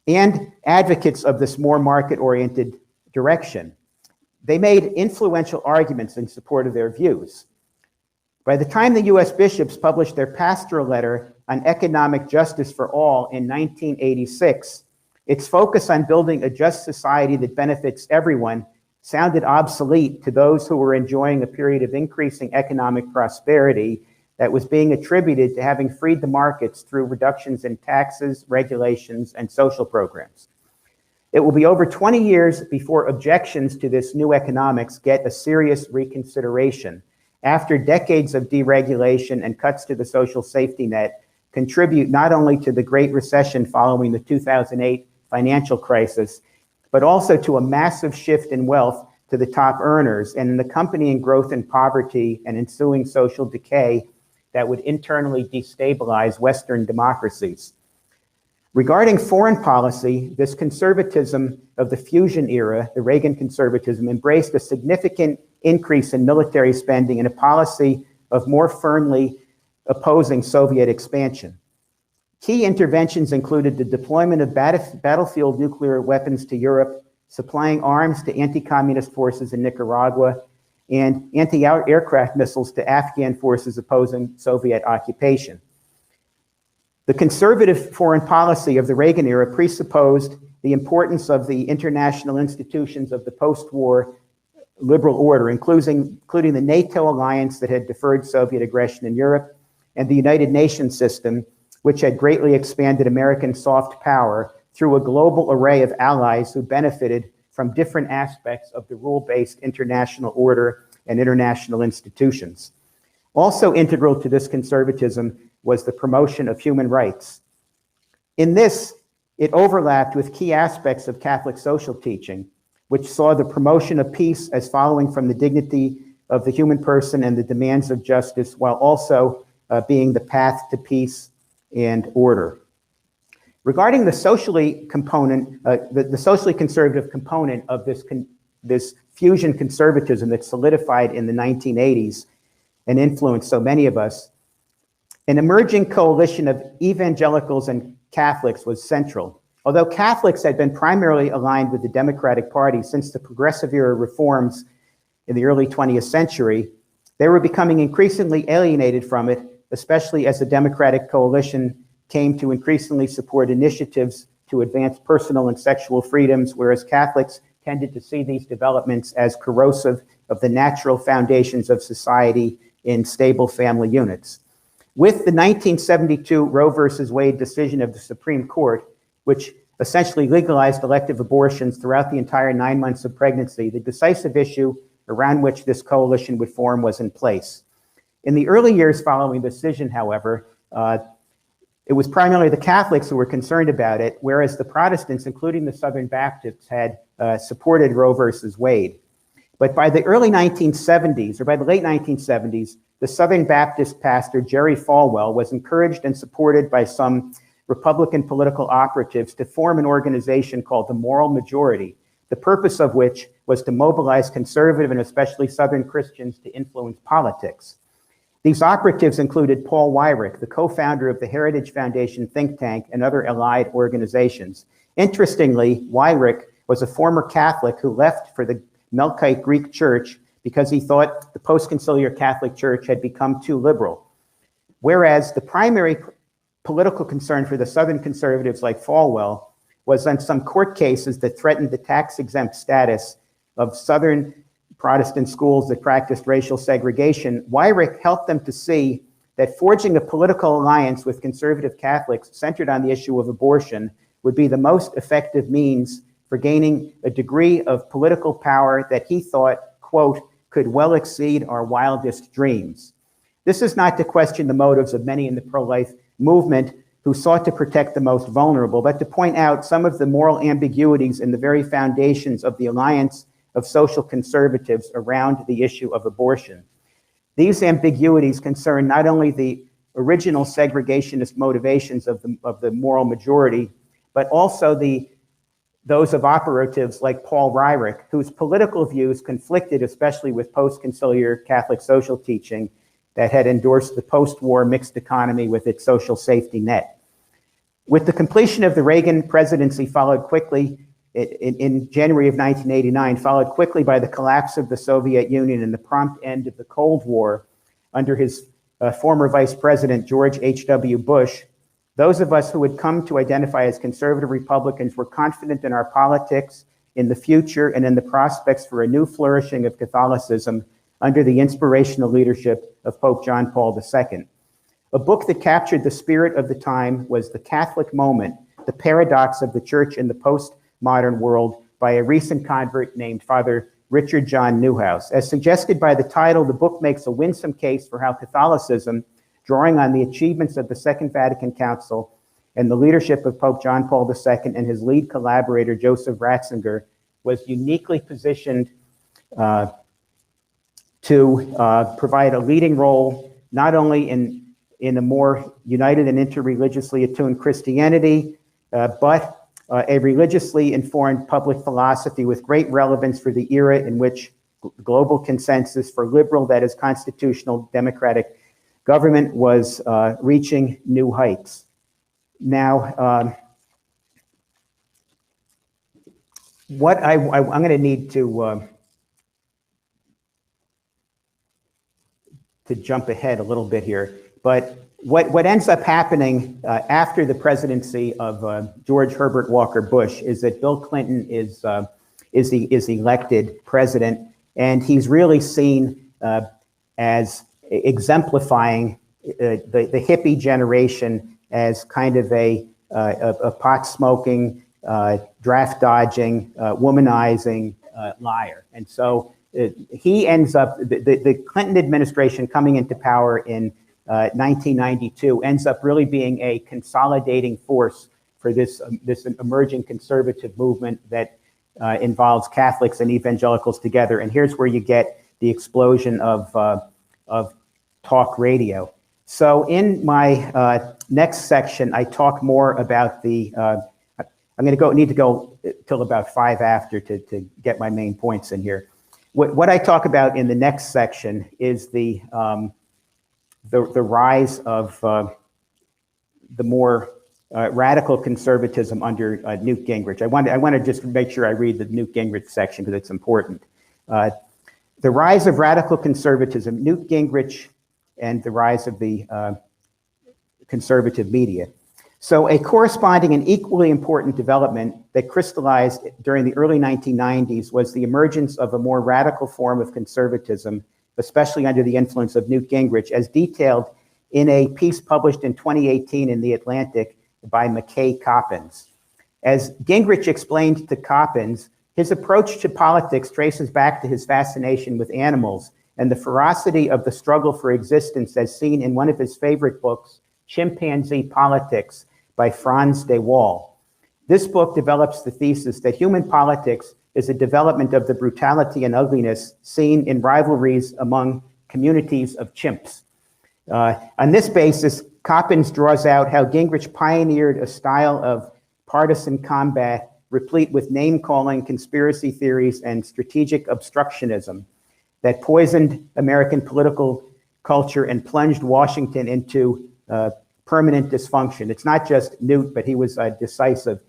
and advocates of this more market-oriented direction. They made influential arguments in support of their views. By the time the US bishops published their pastoral letter on economic justice for all in 1986, its focus on building a just society that benefits everyone sounded obsolete to those who were enjoying a period of increasing economic prosperity that was being attributed to having freed the markets through reductions in taxes, regulations, and social programs. It will be over 20 years before objections to this new economics get a serious reconsideration, after decades of deregulation and cuts to the social safety net contribute not only to the Great Recession following the 2008 financial crisis, but also to a massive shift in wealth to the top earners and an accompanying growth in poverty and ensuing social decay that would internally destabilize Western democracies. Regarding foreign policy, this conservatism of the fusion era, the Reagan conservatism, embraced a significant increase in military spending and a policy of more firmly opposing Soviet expansion. Key interventions included the deployment of battlefield nuclear weapons to Europe, supplying arms to anti-communist forces in Nicaragua, and anti-aircraft missiles to Afghan forces opposing Soviet occupation. The conservative foreign policy of the Reagan era presupposed the importance of the international institutions of the post-war liberal order, including the NATO alliance that had deferred Soviet aggression in Europe, and the United Nations system, which had greatly expanded American soft power through a global array of allies who benefited from different aspects of the rule-based international order and international institutions. Also integral to this conservatism was the promotion of human rights. In this, it overlapped with key aspects of Catholic social teaching, which saw the promotion of peace as following from the dignity of the human person and the demands of justice, while also being the path to peace and order. Regarding the socially component, the socially conservative component of this fusion conservatism that solidified in the 1980s and influenced so many of us, an emerging coalition of evangelicals and Catholics was central. Although Catholics had been primarily aligned with the Democratic Party since the Progressive era reforms in the early 20th century, they were becoming increasingly alienated from it, especially as the Democratic coalition came to increasingly support initiatives to advance personal and sexual freedoms, whereas Catholics tended to see these developments as corrosive of the natural foundations of society in stable family units. With the 1972 Roe versus Wade decision of the Supreme Court, which essentially legalized elective abortions throughout the entire 9 months of pregnancy, the decisive issue around which this coalition would form was in place. In the early years following the decision, however, it was primarily the Catholics who were concerned about it, whereas the Protestants, including the Southern Baptists, had supported Roe versus Wade. But by the early 1970s, or by the late 1970s, the Southern Baptist pastor, Jerry Falwell, was encouraged and supported by some Republican political operatives to form an organization called the Moral Majority, the purpose of which was to mobilize conservative and especially Southern Christians to influence politics. These operatives included Paul Weyrich, the co-founder of the Heritage Foundation think tank, and other allied organizations. Interestingly, Weyrich was a former Catholic who left for the Melkite Greek Church because he thought the post-conciliar Catholic Church had become too liberal. Whereas the primary political concern for the Southern conservatives like Falwell was on some court cases that threatened the tax-exempt status of Southern Protestant schools that practiced racial segregation. Weyrich helped them to see that forging a political alliance with conservative Catholics centered on the issue of abortion would be the most effective means for gaining a degree of political power that he thought, quote, could well exceed our wildest dreams. This is not to question the motives of many in the pro-life movement who sought to protect the most vulnerable, but to point out some of the moral ambiguities in the very foundations of the alliance of social conservatives around the issue of abortion. These ambiguities concern not only the original segregationist motivations of the moral majority, but also those of operatives like Paul Weyrich, whose political views conflicted especially with post-conciliar Catholic social teaching that had endorsed the post-war mixed economy with its social safety net. With the completion of the Reagan presidency followed quickly in January of 1989, followed quickly by the collapse of the Soviet Union and the prompt end of the Cold War under his former vice president, George H.W. Bush, those of us who had come to identify as conservative Republicans were confident in our politics, in the future, and in the prospects for a new flourishing of Catholicism under the inspirational leadership of Pope John Paul II. A book that captured the spirit of the time was The Catholic Moment, The Paradox of the Church in the Postmodern World, by a recent convert named Father Richard John Newhouse. As suggested by the title, the book makes a winsome case for how Catholicism, drawing on the achievements of the Second Vatican Council and the leadership of Pope John Paul II and his lead collaborator, Joseph Ratzinger, was uniquely positioned to provide a leading role, not only in a more united and interreligiously attuned Christianity, but a religiously informed public philosophy with great relevance for the era in which global consensus for liberal, that is constitutional democratic government, was reaching new heights. Now, what I'm going to need to jump ahead a little bit here, but what ends up happening after the presidency of George Herbert Walker Bush is that Bill Clinton is elected president, and he's really seen as exemplifying the hippie generation as kind of a pot-smoking, draft-dodging, womanizing liar. And so he ends up, the Clinton administration coming into power in 1992 ends up really being a consolidating force for this emerging conservative movement that involves Catholics and evangelicals together. And here's where you get the explosion of talk radio. So in my next section, I talk more about the, I'm going to need to go till about 5 after to get my main points in here. What I talk about in the next section is the rise of the more radical conservatism under Newt Gingrich. I want to just make sure I read the Newt Gingrich section because it's important. The rise of radical conservatism, Newt Gingrich, and the rise of the conservative media. So a corresponding and equally important development that crystallized during the early 1990s was the emergence of a more radical form of conservatism, especially under the influence of Newt Gingrich, as detailed in a piece published in 2018 in The Atlantic by McKay Coppins. As Gingrich explained to Coppins, his approach to politics traces back to his fascination with animals and the ferocity of the struggle for existence as seen in one of his favorite books, Chimpanzee Politics by Franz de Waal. This book develops the thesis that human politics is a development of the brutality and ugliness seen in rivalries among communities of chimps. On this basis, Coppins draws out how Gingrich pioneered a style of partisan combat replete with name-calling, conspiracy theories, and strategic obstructionism that poisoned American political culture and plunged Washington into permanent dysfunction. It's not just Newt, but he was decisive.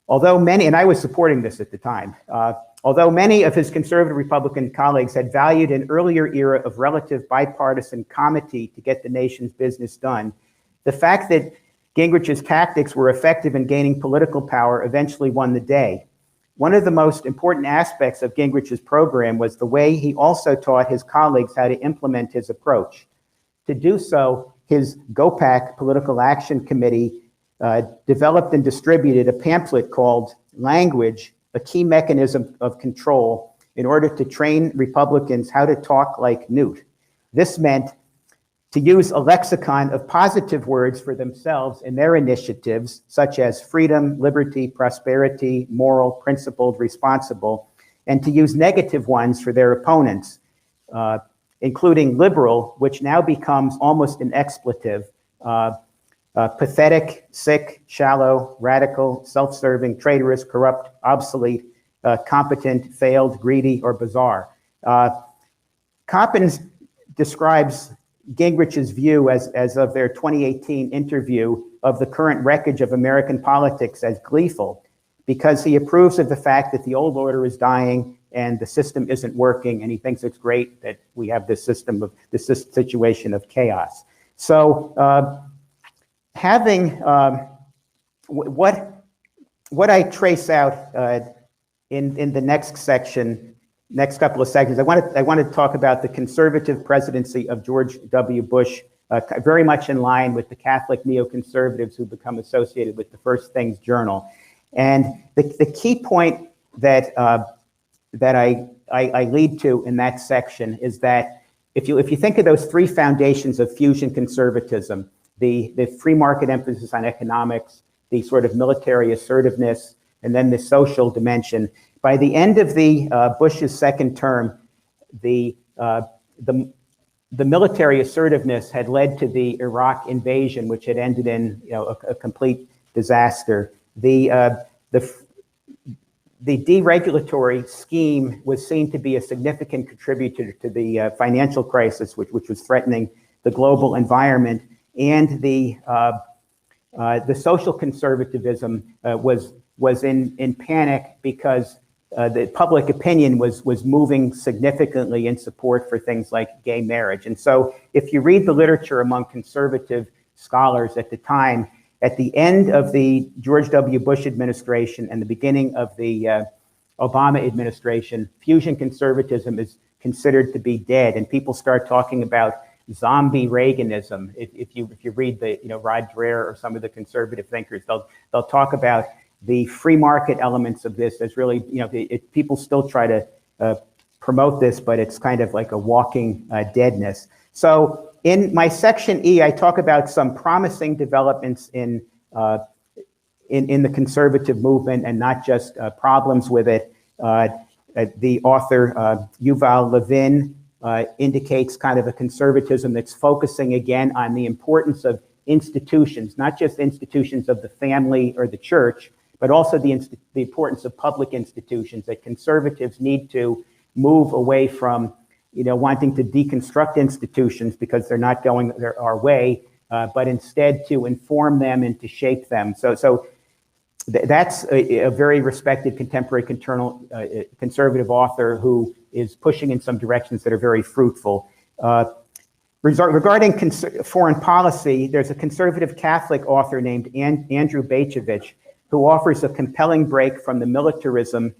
Although many, and I was supporting this at the time, although many of his conservative Republican colleagues had valued an earlier era of relative bipartisan comity to get the nation's business done, the fact that Gingrich's tactics were effective in gaining political power eventually won the day. One of the most important aspects of Gingrich's program was the way he also taught his colleagues how to implement his approach. To do so, his GOPAC Political Action Committee developed and distributed a pamphlet called Language, a Key Mechanism of Control, in order to train Republicans how to talk like Newt. This meant to use a lexicon of positive words for themselves and their initiatives, such as freedom, liberty, prosperity, moral, principled, responsible, and to use negative ones for their opponents, including liberal, which now becomes almost an expletive, pathetic, sick, shallow, radical, self-serving, traitorous, corrupt, obsolete, competent, failed, greedy, or bizarre. Coppins describes Gingrich's view as of their 2018 interview of the current wreckage of American politics as gleeful, because he approves of the fact that the old order is dying and the system isn't working, and he thinks it's great that we have this situation of chaos. So having what I trace out in the next section, next couple of sections, I want to talk about the conservative presidency of George W. Bush, very much in line with the Catholic neoconservatives who become associated with the First Things Journal. And the key point that I lead to in that section is that if you think of those three foundations of fusion conservatism, the free market emphasis on economics, the sort of military assertiveness, and then the social dimension, by the end of the Bush's second term, the military assertiveness had led to the Iraq invasion, which had ended in a complete disaster. The deregulatory scheme was seen to be a significant contributor to the financial crisis, which was threatening the global environment, and the social conservatism was in panic because the public opinion was moving significantly in support for things like gay marriage. And so if you read the literature among conservative scholars at the time, at the end of the George W. Bush administration and the beginning of the Obama administration, fusion conservatism is considered to be dead, and people start talking about zombie Reaganism. If you read the Rod Dreher or some of the conservative thinkers, they'll talk about the free market elements of this as really, people still try to promote this, but it's kind of like a walking deadness. So in my section E, I talk about some promising developments in the conservative movement and not just problems with it. The author, Yuval Levin, indicates kind of a conservatism that's focusing again on the importance of institutions, not just institutions of the family or the church, but also the importance of public institutions, that conservatives need to move away from wanting to deconstruct institutions because they're not going our way, but instead to inform them and to shape them. So that's a very respected contemporary conservative author who is pushing in some directions that are very fruitful. Regarding foreign policy, there's a conservative Catholic author named Andrew Bacevich who offers a compelling break from the militarism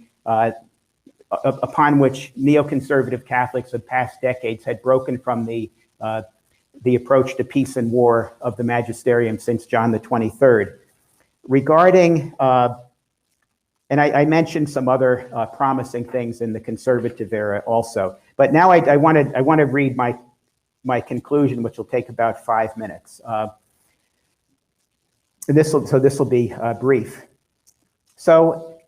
upon which neoconservative Catholics of past decades had broken from the approach to peace and war of the magisterium since John the 23rd. Regarding, and I mentioned some other promising things in the conservative era also, but now I want to read my conclusion, which will take about 5 minutes. This will be brief. So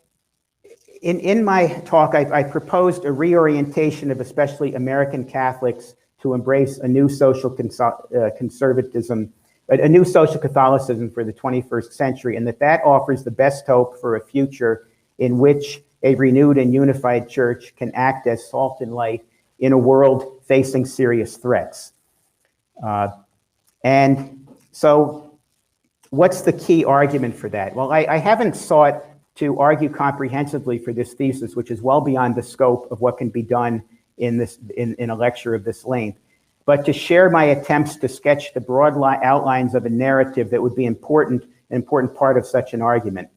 in my talk, I proposed a reorientation of especially American Catholics to embrace a new social conservatism, a new social Catholicism for the 21st century, and that offers the best hope for a future in which a renewed and unified church can act as salt and light in a world facing serious threats. And so what's the key argument for that? Well, I haven't sought to argue comprehensively for this thesis, which is well beyond the scope of what can be done in a lecture of this length, but to share my attempts to sketch the broad outlines of a narrative that would be an important part of such an argument.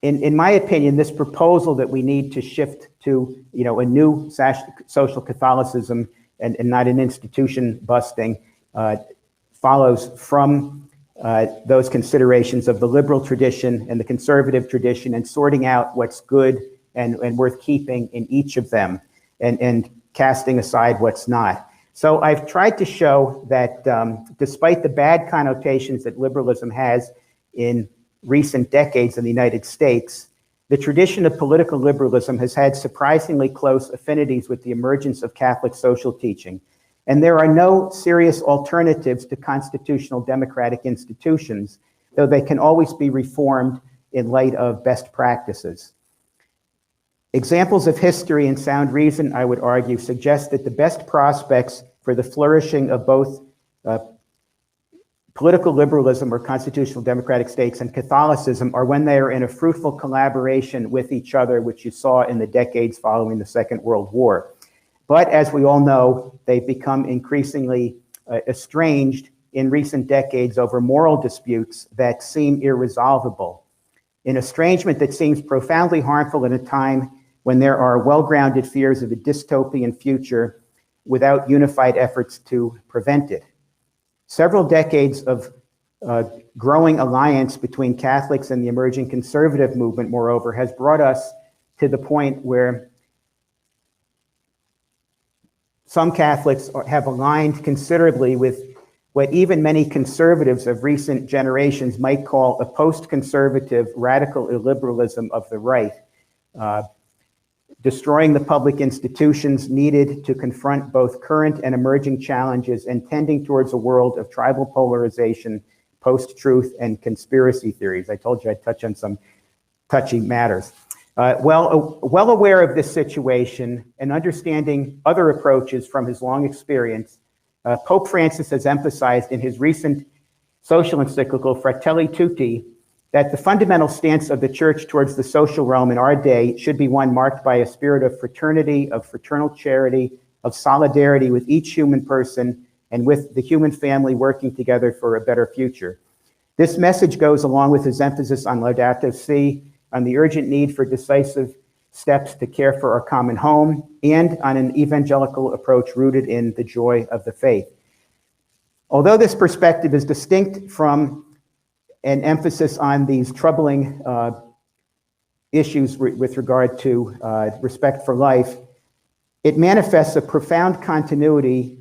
In my opinion, this proposal that we need to shift to a new social Catholicism and not an institution busting follows from those considerations of the liberal tradition and the conservative tradition, and sorting out what's good and worth keeping in each of them, and casting aside what's not. So I've tried to show that despite the bad connotations that liberalism has in recent decades in the United States, the tradition of political liberalism has had surprisingly close affinities with the emergence of Catholic social teaching. And there are no serious alternatives to constitutional democratic institutions, though they can always be reformed in light of best practices. Examples of history and sound reason, I would argue, suggest that the best prospects for the flourishing of both political liberalism or constitutional democratic states and Catholicism are when they are in a fruitful collaboration with each other, which you saw in the decades following the Second World War. But as we all know, they've become increasingly estranged in recent decades over moral disputes that seem irresolvable. An estrangement that seems profoundly harmful at a time when there are well-grounded fears of a dystopian future without unified efforts to prevent it. Several decades of growing alliance between Catholics and the emerging conservative movement, moreover, has brought us to the point where some Catholics have aligned considerably with what even many conservatives of recent generations might call a post-conservative radical illiberalism of the right, destroying the public institutions needed to confront both current and emerging challenges, and tending towards a world of tribal polarization, post-truth, and conspiracy theories. I told you I'd touch on some touchy matters. Well aware of this situation and understanding other approaches from his long experience, Pope Francis has emphasized in his recent social encyclical Fratelli Tutti that the fundamental stance of the church towards the social realm in our day should be one marked by a spirit of fraternity, of fraternal charity, of solidarity with each human person and with the human family working together for a better future. This message goes along with his emphasis on Laudato Si, on the urgent need for decisive steps to care for our common home, and on an evangelical approach rooted in the joy of the faith. Although this perspective is distinct from an emphasis on these troubling issues with regard to respect for life, it manifests a profound continuity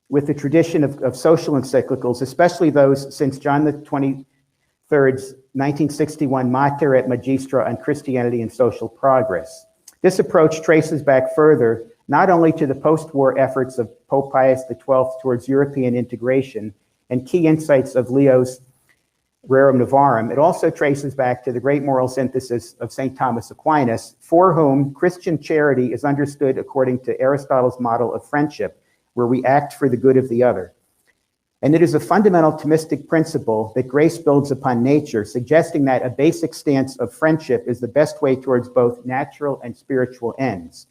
with the tradition of social encyclicals, especially those since John the 23rd's 1961 Mater et Magistra on Christianity and Social Progress. This approach traces back further, not only to the post-war efforts of Pope Pius XII towards European integration and key insights of Leo's Rerum Novarum, it also traces back to the great moral synthesis of St. Thomas Aquinas, for whom Christian charity is understood according to Aristotle's model of friendship, where we act for the good of the other. And it is a fundamental Thomistic principle that grace builds upon nature, suggesting that a basic stance of friendship is the best way towards both natural and spiritual ends.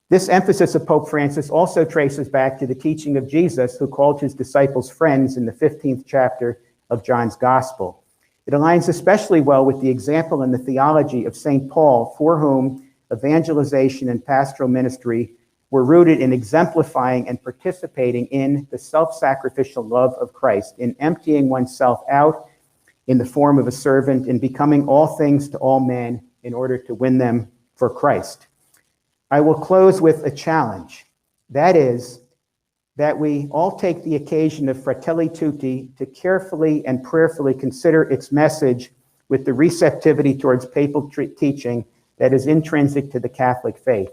This emphasis of Pope Francis also traces back to the teaching of Jesus, who called his disciples friends in the 15th chapter of John's Gospel. It aligns especially well with the example and the theology of St. Paul, for whom evangelization and pastoral ministry were rooted in exemplifying and participating in the self-sacrificial love of Christ, in emptying oneself out in the form of a servant, in becoming all things to all men in order to win them for Christ. I will close with a challenge. That is, that we all take the occasion of Fratelli Tutti to carefully and prayerfully consider its message with the receptivity towards papal teaching that is intrinsic to the Catholic faith.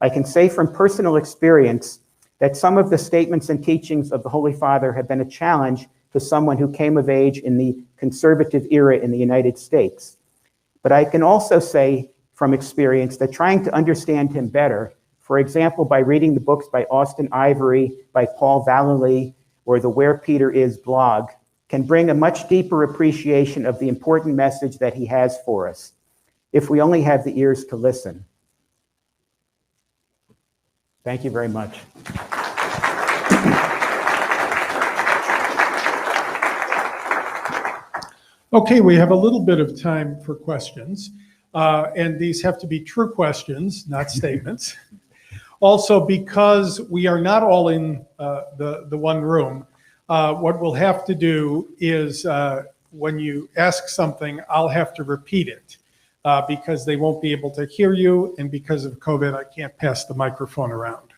I can say from personal experience that some of the statements and teachings of the Holy Father have been a challenge to someone who came of age in the conservative era in the United States. But I can also say from experience that trying to understand him better, for example, by reading the books by Austin Ivory, by Paul Vallely, or the Where Peter Is blog, can bring a much deeper appreciation of the important message that he has for us, if we only have the ears to listen. Thank you very much.
Okay, we have a little bit of time for questions, and these have to be true questions, not statements. Also, because we are not all in the one room, what we'll have to do is when you ask something, I'll have to repeat it. Because they won't be able to hear you, and because of COVID, I can't pass the microphone around.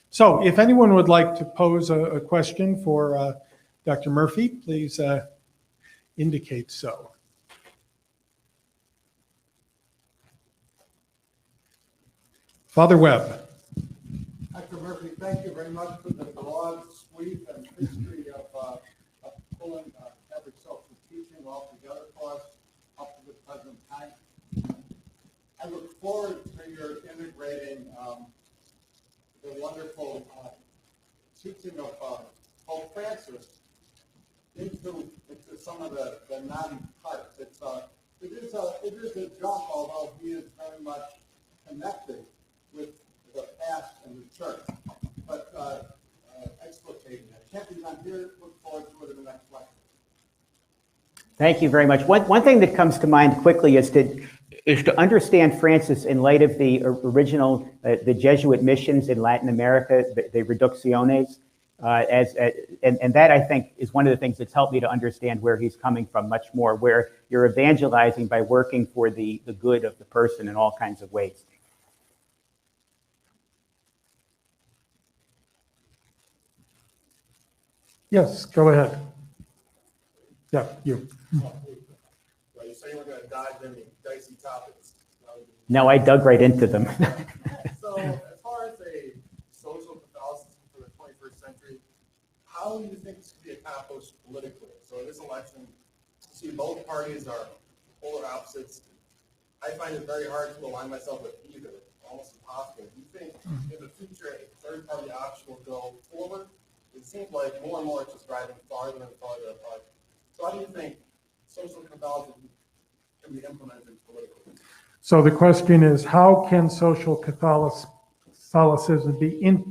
So if anyone would like to pose a question for Dr. Murphy, please indicate so. Father Webb.
Dr. Murphy, thank you very much for the broad sweep and history of pulling every social teaching all together for us up to the present time. I look forward to your integrating the wonderful teaching of Pope Francis into some of the non-parts. It is a jump, although he is very much connected with the past and the church. But explicating it can't be done here. Look forward to it in the next lecture.
Thank you very much. One thing that comes to mind quickly is to understand Francis in light of the original, the Jesuit missions in Latin America, the Reducciones, and that I think is one of the things that's helped me to understand where he's coming from much more, where you're evangelizing by working for the good of the person in all kinds of ways.
Yes, go ahead. Yeah, you.
Well, you say we're going to dive into dicey topics.
No, I dug right into them.
So, as far as a social Catholicism for the 21st century, how do you think this could be accomplished politically? So, in this election, you see both parties are polar opposites. I find it very hard to align myself with either, almost impossible. Do you think in the future a third-party option will go forward? It seems like more and more it's just driving farther and farther apart. So, how do you think social Catholicism can be implemented politically.
So the question is, how can social Catholicism be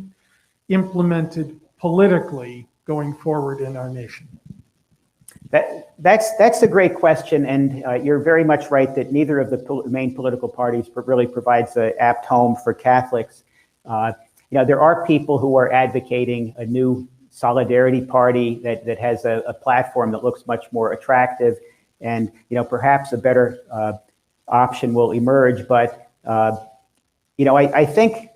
implemented politically going forward in our nation?
That's a great question, and you're very much right that neither of the main political parties really provides an apt home for Catholics. There are people who are advocating a new solidarity party that has a platform that looks much more attractive, and perhaps a better option will emerge. But I think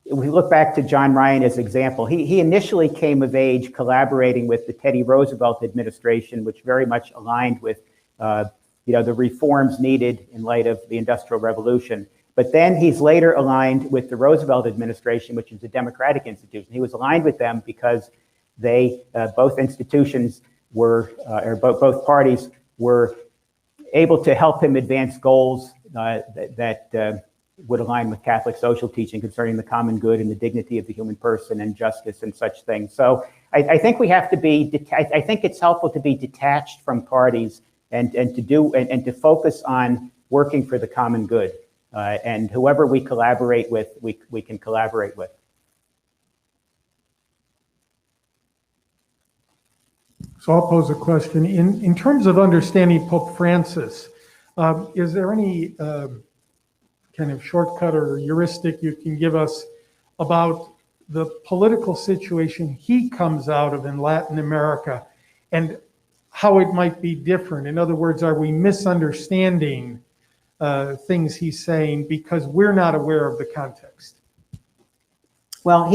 if we look back to John Ryan as example, he initially came of age collaborating with the Teddy Roosevelt administration, which very much aligned with the reforms needed in light of the Industrial Revolution. But then he's later aligned with the Roosevelt administration, which is a democratic institution. He was aligned with them because both institutions both parties were able to help him advance goals that would align with Catholic social teaching concerning the common good and the dignity of the human person and justice and such things. So I think we have to be, I think it's helpful to be detached from parties and to focus on working for the common good. And whoever we collaborate with, we can collaborate with.
So I'll pose a question. In terms of understanding Pope Francis, is there any kind of shortcut or heuristic you can give us about the political situation he comes out of in Latin America and how it might be different? In other words, are we misunderstanding things he's saying because we're not aware of the context?
Well,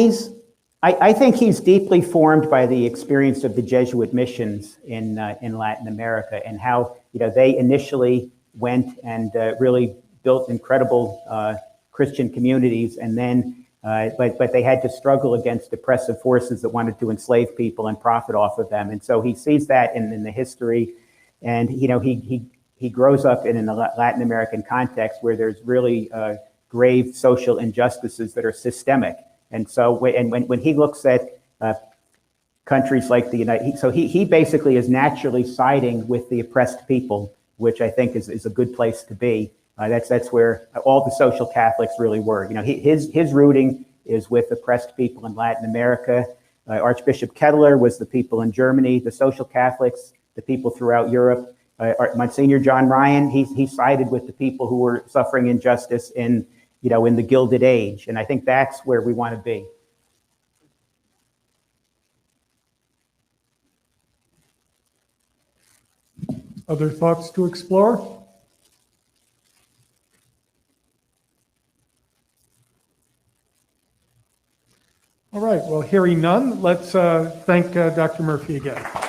I think he's deeply formed by the experience of the Jesuit missions in Latin America and how they initially went and really built incredible Christian communities, and then but they had to struggle against oppressive forces that wanted to enslave people and profit off of them. And so he sees that in the history, and he grows up in a Latin American context where there's really grave social injustices that are systemic. And so when he looks at countries like the United, so he basically is naturally siding with the oppressed people, which I think is a good place to be. That's where all the social Catholics really were. His rooting is with oppressed people in Latin America. Archbishop Kettler was the people in Germany. The social Catholics, the people throughout Europe. Monsignor John Ryan, he sided with the people who were suffering injustice in the Gilded Age, and I think that's where we want to be.
Other thoughts to explore? All right, well, hearing none, let's thank Dr. Murphy again.